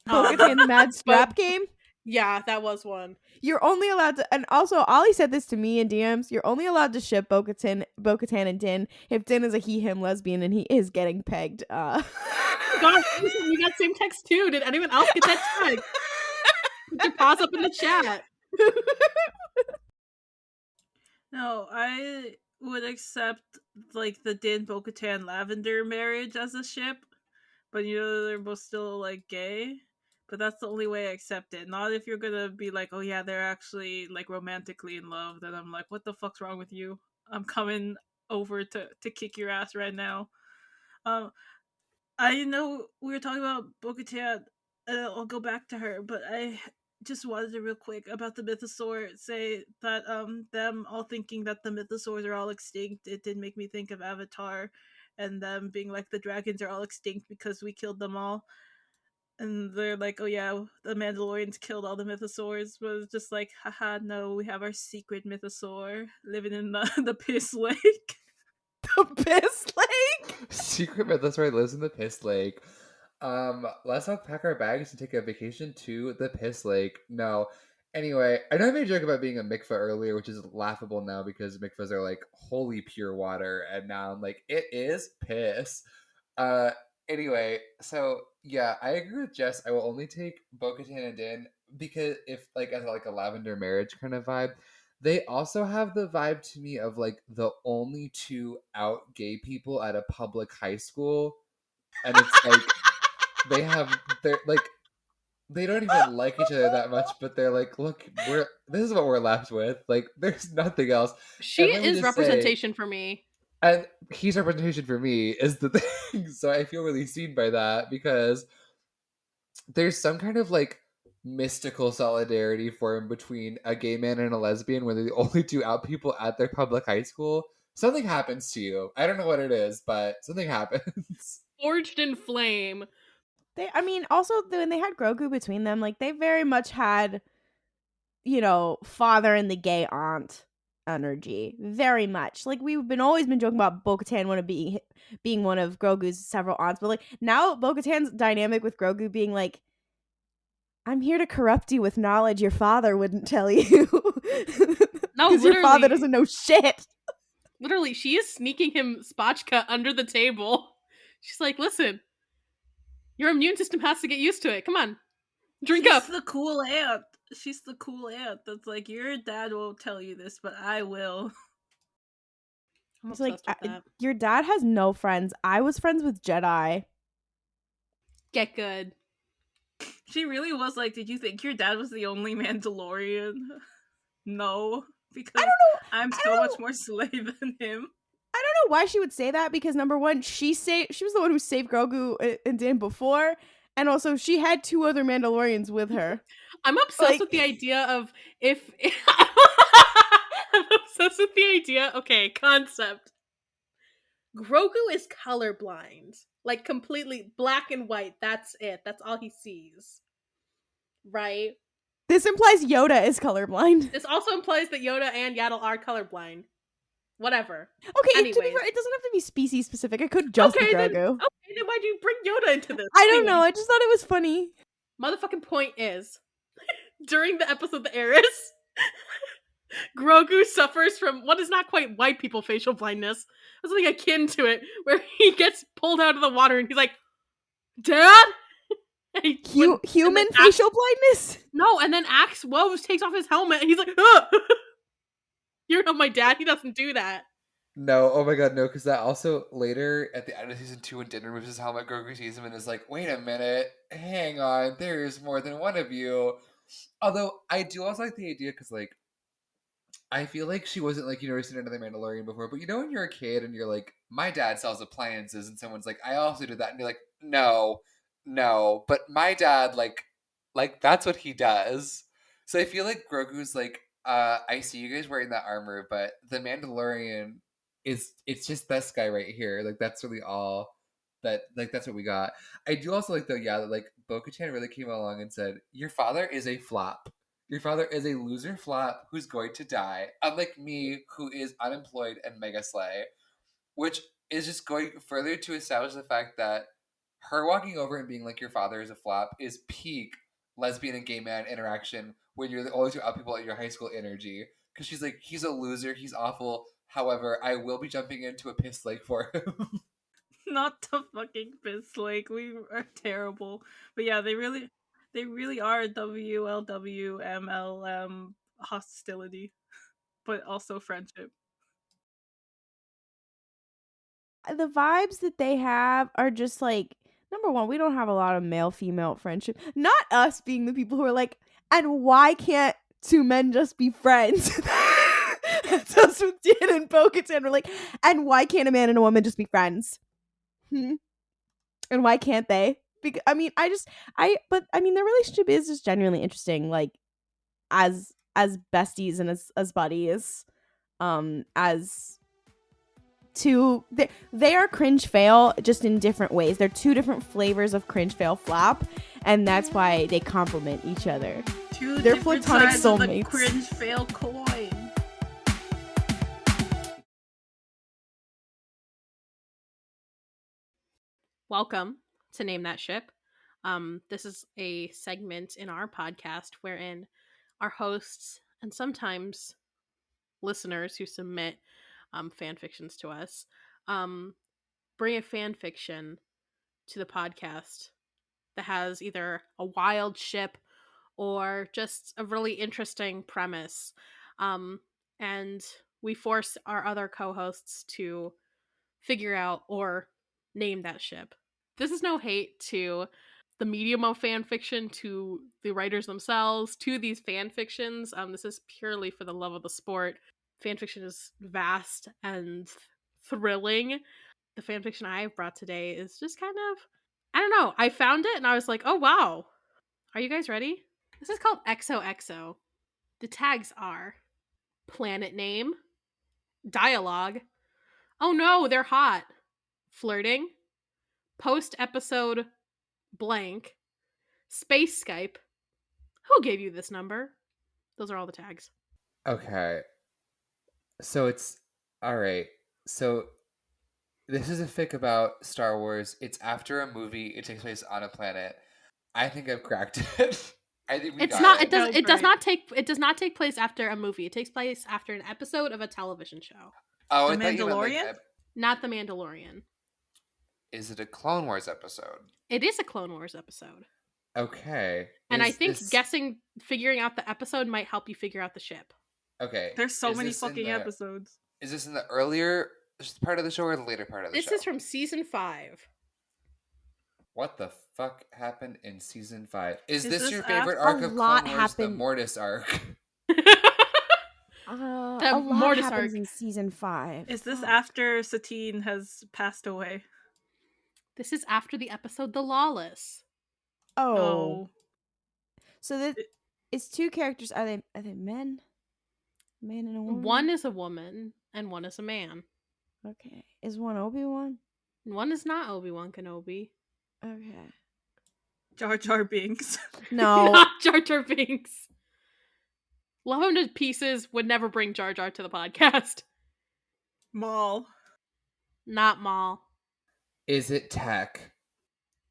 Bo-Katan's mad strap game? Yeah, that was one. You're only allowed to, and also Ollie said this to me in DMs, you're only allowed to ship Bo-Katan and Din if Din is a he/him lesbian and he is getting pegged. God, we got same text too. Did anyone else get that tag? Put your paws up in the chat. No, I would accept like the Din Bo-Katan Lavender marriage as a ship, but you know they're both still like gay. But that's the only way I accept it. Not if you're gonna be like, oh yeah, they're actually like romantically in love. Then I'm like, what the fuck's wrong with you? I'm coming over to kick your ass right now. I know we were talking about Bo-Katan. I'll go back to her, but I just wanted to real quick about the mythosaur say that them all thinking that the mythosaurs are all extinct. It did make me think of Avatar, and them being like the dragons are all extinct because we killed them all. And they're like, oh yeah, the Mandalorians killed all the mythosaurs, but it's just like, haha, no, we have our secret mythosaur living in the piss lake. The piss lake? Secret mythosaur lives in the piss lake. Let's all pack our bags and take a vacation to the piss lake. No. Anyway, I know I made a joke about being a mikveh earlier, which is laughable now because mikvehs are like holy pure water, and now I'm like, it is piss. Anyway, so yeah, I agree with Jess. I will only take Bo-Katan and Din because if like as like a lavender marriage kind of vibe, they also have the vibe to me of like the only two out gay people at a public high school, and it's like they're like they don't even like each other that much, but they're like, look, this is what we're left with. Like, there's nothing else. She is representation for me. And he's representation for me is the thing. So I feel really seen by that because there's some kind of like mystical solidarity formed between a gay man and a lesbian where they're the only two out people at their public high school. Something happens to you. I don't know what it is, but something happens. Forged in flame. Also when they had Grogu between them, like they very much had, you know, father and the gay aunt energy, very much. Like we've always been joking about Bo-Katan being one of Grogu's several aunts, but like now Bo-Katan's dynamic with Grogu being like, I'm here to corrupt you with knowledge your father wouldn't tell you. No, because your father literally. doesn't know shit. Literally, she is sneaking him spatchka under the table. She's like, listen, your immune system has to get used to it. Come on, drink up. She's the cool aunt. She's the cool aunt that's like, your dad won't tell you this, but I will. I'm It's like, obsessed with that. your dad has no friends. I was friends with Jedi. Get good. She really was like, did you think your dad was the only Mandalorian? No, because I don't know. I'm so much more slay than him. I don't know why she would say that, because number one, she was the one who saved Grogu and Dan before, and also she had 2 other Mandalorians with her. I'm obsessed with the idea of if I'm obsessed with the idea. Okay, concept. Grogu is colorblind, like completely black and white. That's it. That's all he sees. Right. This implies Yoda is colorblind. This also implies that Yoda and Yaddle are colorblind. Whatever. Okay, Anyways. to be fair, it doesn't have to be species specific. It could just be Grogu. Then why'd you bring Yoda into this? I don't know. I just thought it was funny. Motherfucking point is, during the episode The Heiress, Grogu suffers from what is not quite white people facial blindness. It's something akin to it, where he gets pulled out of the water and he's like, Dad? Human facial blindness? No, and then Axe Woves takes off his helmet and he's like, oh! You're not my dad. He doesn't do that. No, oh my god, no, because that also later at the end of season 2 when Din removes his helmet, Grogu sees him and is like, wait a minute, hang on, there's more than one of you. Although, I do also like the idea, because, like, I feel like she wasn't, like, seen another Mandalorian before, but when you're a kid and you're like, my dad sells appliances, and someone's like, I also did that, and you're like, no, but my dad, like, that's what he does. So I feel like Grogu's like, I see you guys wearing that armor, but the Mandalorian it's just this guy right here. Like, that's really all that, like, that's what we got. I do also like, though, yeah, that, like, Bo-Katan really came along and said, your father is a flop. Your father is a loser flop who's going to die, unlike me, who is unemployed and mega slay, which is just going further to establish the fact that her walking over and being like, your father is a flop, is peak lesbian and gay man interaction when you're the only 2 out people at your high school energy. Because she's like, he's a loser, he's awful. However, I will be jumping into a piss lake for him. Not the fucking piss lake. We are terrible. But yeah, they really are WLWMLM hostility, but also friendship. The vibes that they have are just like, number one, we don't have a lot of male-female friendship. Not us being the people who are like, and why can't 2 men just be friends? That's us with Din and Bo-Katan. We're like, and why can't a man and a woman just be friends? And why can't they? Because their relationship is just genuinely interesting, like as besties and as buddies, as two. They are Cringefail, just in different ways. They're 2 different flavors of Cringefail flop, and that's why they complement each other. They're platonic soulmates. Cringefail coin. Welcome to Name That Ship. This is a segment in our podcast wherein our hosts and sometimes listeners who submit fan fictions to us bring a fan fiction to the podcast that has either a wild ship or just a really interesting premise. And we force our other co-hosts to figure out or name that ship. This is no hate to the medium of fan fiction, to the writers themselves, to these fan fictions. This is purely for the love of the sport. Fan fiction is vast and thrilling. The fan fiction I brought today is just kind of, I don't know. I found it and I was like, oh wow. Are you guys ready? This is called XOXO. The tags are planet name, dialogue, oh no, they're hot, flirting, post-episode blank, space Skype, who gave you this number? Those are all the tags. Okay. So it's all right. So this is a fic about Star Wars. It's after a movie. It takes place on a planet. I think I've cracked it. I think we It's got not. it. It does great. not take. It does not take place after a movie. It takes place after an episode of a television show. Oh, The I thought you meant Mandalorian? Not The Mandalorian. Is it a Clone Wars episode? It is a Clone Wars episode. Okay. And I Is think this- figuring out the episode might help you figure out the ship. Okay. There's so Is many this in fucking the- episodes. Is this in the earlier part of the show or the later part of the This show? is from season 5. What the fuck happened in season 5? Is Is this this your favorite after- arc A of lot Clone Wars, happened- the Mortis arc? A lot Mortis happens arc. in season 5. Is this Fuck. after Satine has passed away? This is after the episode The Lawless. Oh. So that It- it's two characters. Are they men? A man and a woman? One is a woman and one is a man. Okay. Is one Obi-Wan? One is not Obi-Wan Kenobi. Okay. Jar Jar Binks. No. Not Jar Jar Binks. Love him to pieces, would never bring Jar Jar to the podcast. Maul. Not Maul. Is it Tech?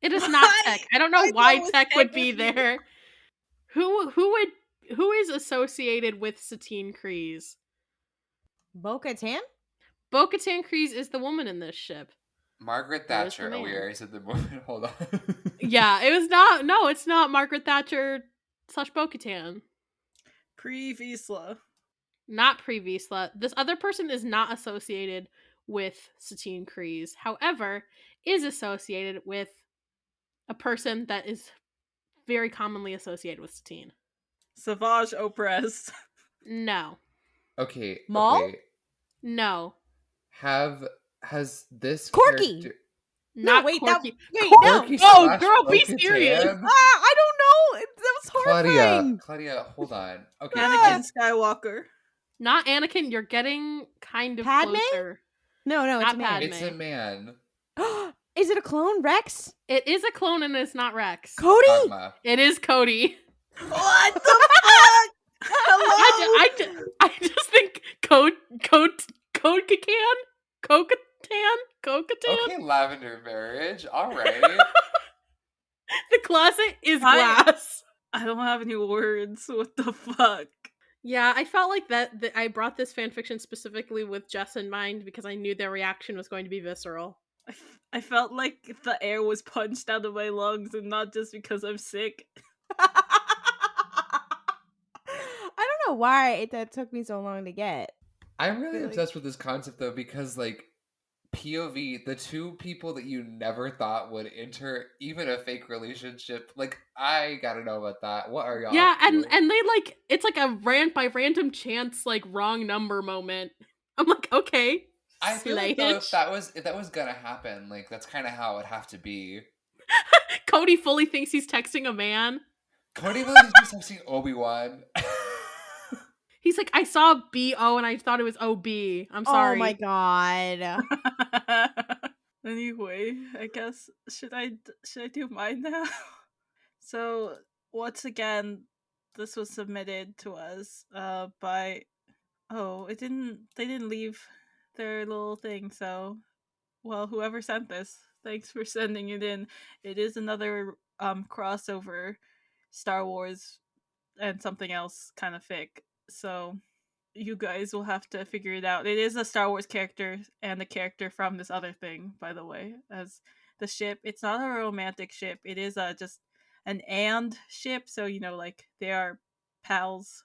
It is not Tech. I don't know I thought why it was Tech Tech would be with you. there. Who is associated with Satine Kryze? Bo-Katan? Bo-Katan Kryze is the woman in this ship. Margaret That is the Thatcher. Oh, we man. already said the woman. Hold on. Yeah, it was not. No, it's not Margaret Thatcher / Bo-Katan. Pre Vizsla. Not Pre Vizsla. This other person is not associated with Satine Kryze. However, is associated with a person that is very commonly associated with Satine. Savage Opress. No. Okay. Maul? Okay. No. Has this Corky! character- Not wait, Corky. wait, Corky Oh, slash girl, be Bo-Katan? serious. I don't know. That was horrifying. Claudia, hold on. Okay. Anakin Skywalker. Not Anakin. You're getting kind of Padme? closer. No, it's Not a man. Padme. It's a man. Is it a clone? Rex? It is a clone and it's not Rex. Cody? Dogma. It is Cody. What the fuck? Hello? I just think Kokatan? Okay, lavender marriage. All right. The closet is I- glass. I don't have any words. What the fuck? Yeah, I felt like that I brought this fanfiction specifically with Jess in mind because I knew their reaction was going to be visceral. I felt like the air was punched out of my lungs and not just because I'm sick. I don't know why that took me so long to get. I'm really Really? obsessed with this concept though because like POV, the two people that you never thought would enter even a fake relationship, like I gotta know about that. What are y'all? Yeah, up to? and they like it's like a by random chance like wrong number moment. I'm like, okay. I feel like though, Slayage. if that was gonna happen, like that's kind of how it would have to be. Cody fully thinks he's texting a man. Cody really is just texting Obi-Wan. He's like, I saw BO and I thought it was OB. I'm sorry. Oh my god. Anyway, I guess should I do mine now? So once again, this was submitted to us by they didn't leave their little thing, so well, whoever sent this, thanks for sending it in. It is another crossover Star Wars and something else kind of fic. So you guys will have to figure it out. It is a Star Wars character and a character from this other thing, by the way, as the ship. It's not a romantic ship. It is just an and ship, so like they are pals.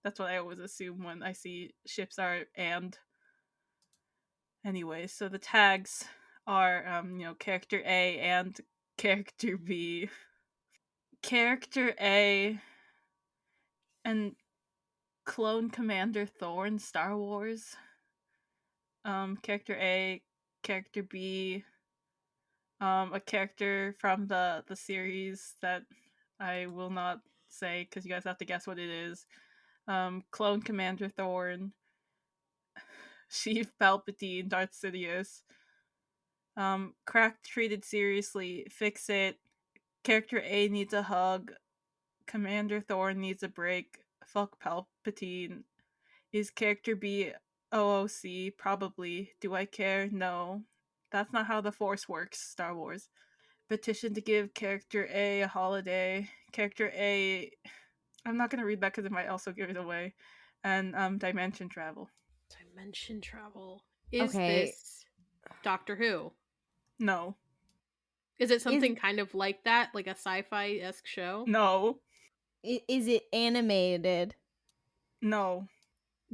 That's what I always assume when I see ships are and. Anyway, so the tags are character A and character B. Character A and Clone Commander Thorn, Star Wars. Character A, character B, a character from the series that I will not say because you guys have to guess what it is. Clone Commander Thorn, Sheev Palpatine, Darth Sidious. Cracked, treated seriously, fix it. Character A needs a hug. Commander Thorn needs a break. Fuck Palpatine. Is character B OOC, probably. Do I care? No. That's not how the Force works, Star Wars. Petition to give character A a holiday. Character A... I'm not going to read that because it might also give it away. And dimension travel. Dimension travel. Is Okay. this Doctor Who? No. Is it something kind of like that? Like a sci-fi-esque show? No. Is it animated? No.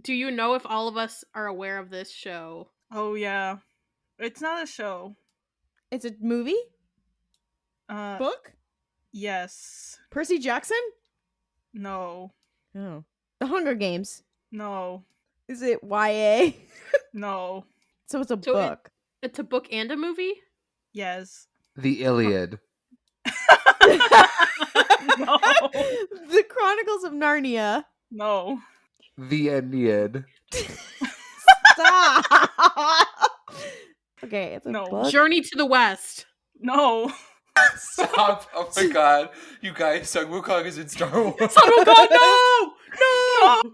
Do you know if all of us are aware of this show? Oh, yeah. It's not a show. It's a movie? Book? Yes. Percy Jackson? No. Oh. The Hunger Games. No. Is it YA? No. So it's a So book. It's a book and a movie? Yes. The Iliad. No. The Chronicles of Narnia. No. The Aeneid. Stop. Okay, it's a No. book. Journey to the West. No. Stop. Oh my god. You guys, Sun Wukong is in Star Wars. Son of a god, no! No!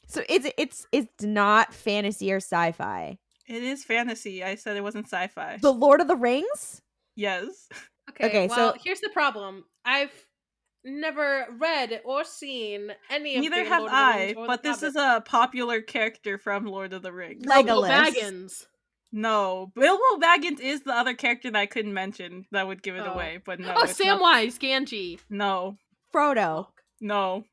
So it's not fantasy or sci-fi. It is fantasy. I said it wasn't sci-fi. The Lord of the Rings? Yes. Okay, well, so- here's the problem. I've never read or seen any of Neither the have Lord of the Rings I, or but the this is Hobbit. a popular character from Lord of the Rings. Bilbo Legolas. Baggins. No. Bilbo Baggins is the other character that I couldn't mention that would give it Oh. away, but no. Oh, it's not- Samwise Gamgee. No. Frodo. No.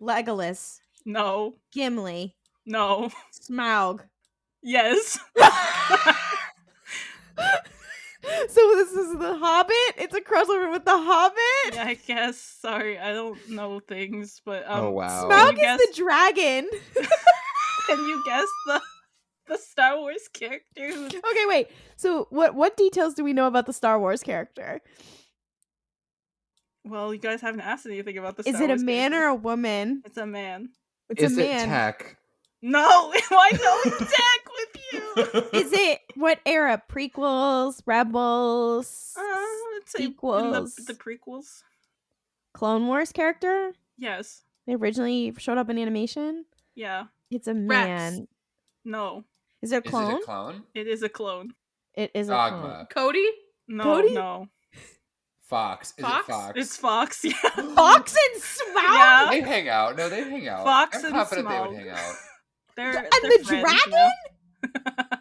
Legolas. No. Gimli. No. Smaug. Yes. So this is The Hobbit? It's a crossover with The Hobbit? Yeah, I guess. Sorry, I don't know things, but Oh, wow. Smaug you guess- is the dragon. Can you guess the Star Wars character? Okay, wait. So what details do we know about the Star Wars character? Well, you guys haven't asked anything about the Is Star it a Wars man character. or a woman? It's a man. It's Is a it man. tech? No, why no tech with you? Is it what era? Prequels, Rebels, Let's say in sequels? the prequels. Clone Wars character? Yes. They originally showed up in animation? Yeah. It's a Rex. man. No. Is it a Is clone? it a clone? It is a clone. It is a clone. Dogma. Cody? No, Cody? no. Fox. Is Fox? it Fox? It's Fox, yeah. Fox and Smaug? Yeah. They hang out. No, they hang out. Fox I'm and confident they would Smaug. hang out. They're the friends dragon? now.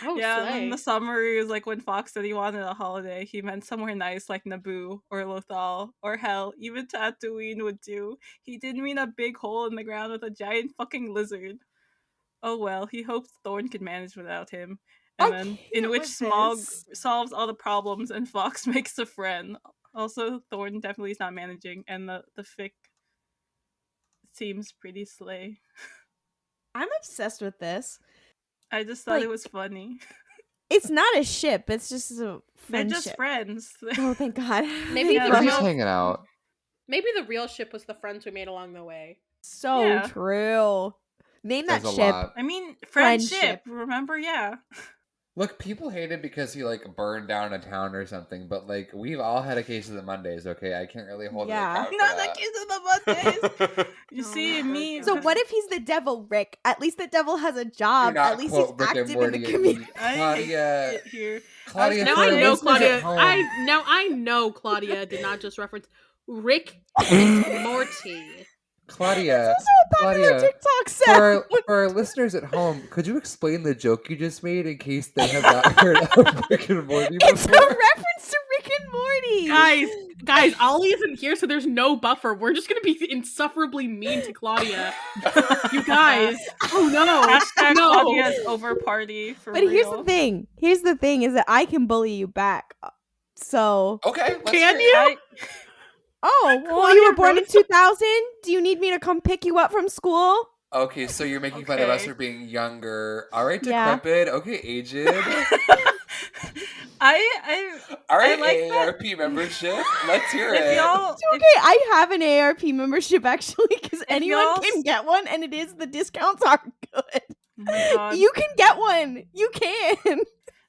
Oh, Yeah, slay. in the summary was like when Fox said he wanted a holiday, he meant somewhere nice like Naboo or Lothal or hell, even Tatooine would do. He didn't mean a big hole in the ground with a giant fucking lizard. Oh well, he hopes Thorn could manage without him. And I then can't in which with Smaug this. solves all the problems and Fox makes a friend. Also, Thorn definitely is not managing, and the fic seems pretty slay. I'm obsessed with this. I just thought Like, it was funny. It's not a ship. It's just a They're friendship. just friends. Oh, thank God. Maybe Yeah, the They're real- just hanging out. Maybe the real ship was the friends we made along the way. So Yeah. true. Name that Says a ship. lot. I mean, friendship. Friendship. Remember, yeah. Look, people hate it because he like burned down a town or something, but like we've all had a case of the Mondays. Okay, I can't really hold Yeah. it Not account the kids of the Mondays. You Oh see, my me. God. So what if he's the devil, Rick? At least the devil has a job. At least he's active in the community. Claudia, Hate it here. Claudia. Now for I our know listeners Claudia. at home- I know Claudia did not just reference Rick and Morty. Claudia. Also a popular Claudia, TikTok For sound. our listeners at home, could you explain the joke you just made in case they have not heard of Rick and Morty It's a before? reference to Rick and Morty. Guys, Ollie isn't here, so there's no buffer. We're just gonna be insufferably mean to Claudia. You guys. Oh no. Hashtag No. Claudia's over party for But real. here's the thing. Here's the thing is that I can bully you back. So, Okay, let's Can hear it. well, Claudia you were born in wrote- 2000. Do you need me to come pick you up from school? Okay, so you're making fun of us Okay. for being younger. All right, Yeah. decrepit. Okay, aged. I All right, like that. AARP membership. Let's hear if it. y'all It's okay. I have an ARP membership actually because anyone y'all can s- get one, and it is the discounts are good. oh my God. You can get one. You can.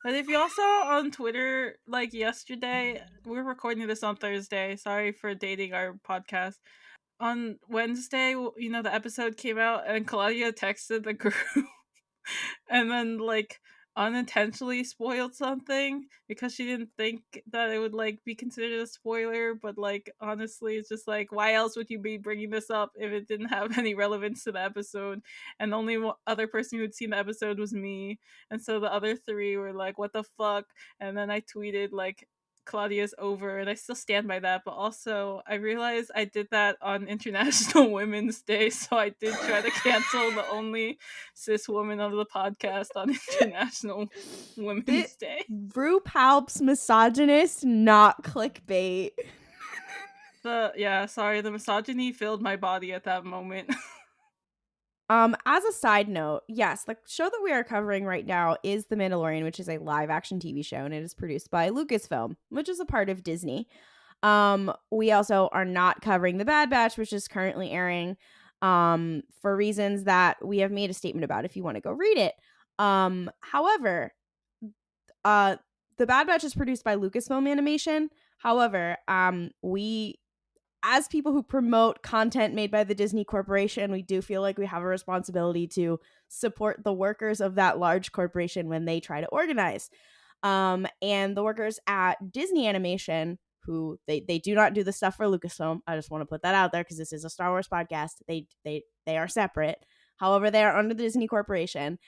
But if y'all saw on Twitter, like yesterday, we're recording this on Thursday. Sorry for dating our podcast. On Wednesday, the episode came out, and Claudia texted the group and then like unintentionally spoiled something because she didn't think that it would like be considered a spoiler, but like honestly it's just like, why else would you be bringing this up if it didn't have any relevance to the episode? And the only other person who'd seen the episode was me, and so the other three were like, what the fuck? And then I tweeted like, Claudia's over, and I still stand by that. But also, I realized I did that on International Women's Day, so I did try to cancel the only cis woman of the podcast on International Women's Day. RuPalp's misogynist, not clickbait. The misogyny filled my body at that moment. As a side note, yes, the show that we are covering right now is The Mandalorian, which is a live-action TV show, and it is produced by Lucasfilm, which is a part of Disney. We also are not covering The Bad Batch, which is currently airing, for reasons that we have made a statement about if you want to go read it. However, The Bad Batch is produced by Lucasfilm Animation. However, we, as people who promote content made by the Disney Corporation, we do feel like we have a responsibility to support the workers of that large corporation when they try to organize. And the workers at Disney Animation, who they do not do the stuff for Lucasfilm. I just want to put that out there because this is a Star Wars podcast. They are separate. However, they are under the Disney Corporation.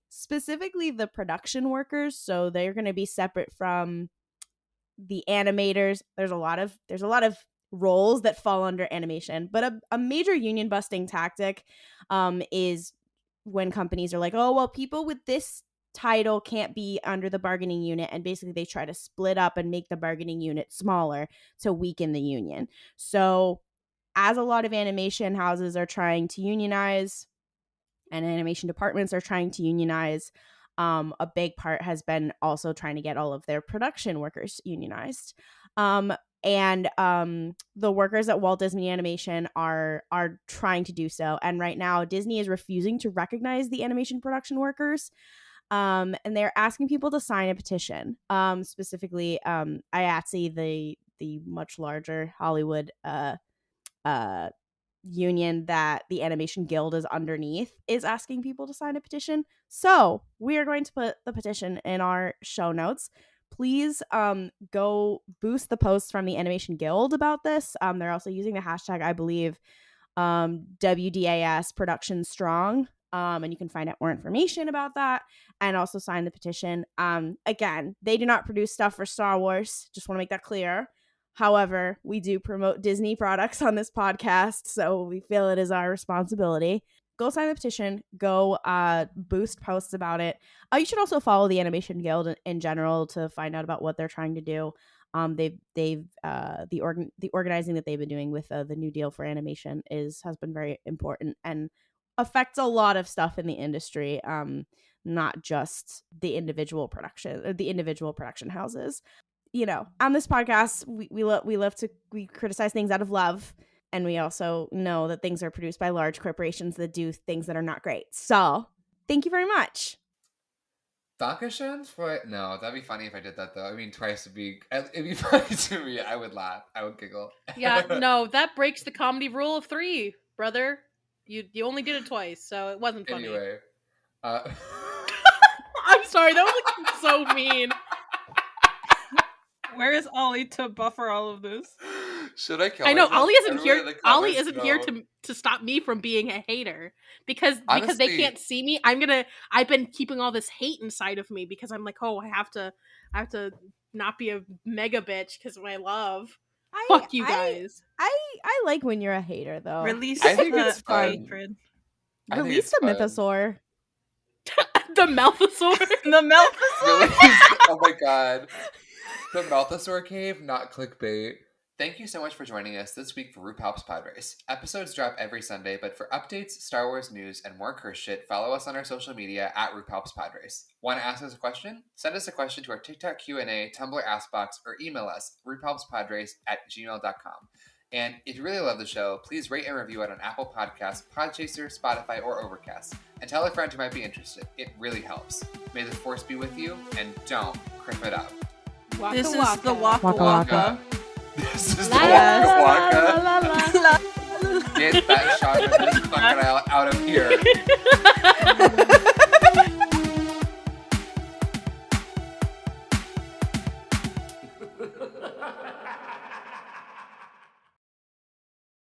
Specifically the production workers, so they're going to be separate from the animators. There's a lot of roles that fall under animation, but a major union busting tactic is when companies are like, oh well, people with this title can't be under the bargaining unit, and basically they try to split up and make the bargaining unit smaller to weaken the union. So as a lot of animation houses are trying to unionize and animation departments are trying to unionize, a big part has been also trying to get all of their production workers unionized. And the workers at Walt Disney Animation are trying to do so. And right now, Disney is refusing to recognize the animation production workers. And they're asking people to sign a petition. Specifically, IATSE, the much larger Hollywood union that the Animation Guild is underneath, is asking people to sign a petition. So we are going to put the petition in our show notes. Please go boost the posts from the Animation Guild about this. They're also using the hashtag, I believe, WDAS Production Strong. And you can find out more information about that and also sign the petition. Again, they do not produce stuff for Star Wars. Just want to make that clear. However, we do promote Disney products on this podcast, so we feel it is our responsibility. Go sign the petition. Go boost posts about it. You should also follow the Animation Guild in general to find out about what they're trying to do. The organizing that they've been doing with the New Deal for animation has been very important and affects a lot of stuff in the industry, not just the individual production houses. You know, on this podcast, we criticize things out of love, and we also know that things are produced by large corporations that do things that are not great. So, thank you very much. Dankeschön for it? No, that'd be funny if I did that though. I mean, twice would be, it'd be funny to me. I would laugh. I would giggle. Yeah, no, that breaks the comedy rule of 3, brother. You only did it twice, so it wasn't funny. Anyway, I'm sorry, that was like so mean. Where is Ollie to buffer all of this? Should I kill I know myself? Ollie isn't here. Everyone in the Ollie comments isn't here know. to stop me from being a hater because Honestly, they can't see me. I've been keeping all this hate inside of me because I'm like, oh, I have to not be a mega bitch because of my love. Fuck you guys. I like when you're a hater though. Release I think the it's fun. hatred. Release the mythosaur. The Malthosaur. The Malthosaur. Release, oh my god. The Malthosaur Cave, not clickbait. Thank you so much for joining us this week for RuPalp's Pod Race. Episodes drop every Sunday, but for updates, Star Wars news, and more curse shit, follow us on our social media at RuPalp's Pod Race. Want to ask us a question? Send us a question to our TikTok Q&A, Tumblr Askbox, or email us, rupalpspodrace@gmail.com. And if you really love the show, please rate and review it on Apple Podcasts, Podchaser, Spotify, or Overcast. And tell a friend who might be interested. It really helps. May the Force be with you, and don't kriff it up. Waka This waka. is the Waka Waka Waka. This is the La, la, Waka la, Waka. la, la, la. Get that shot of this crocodile out of here.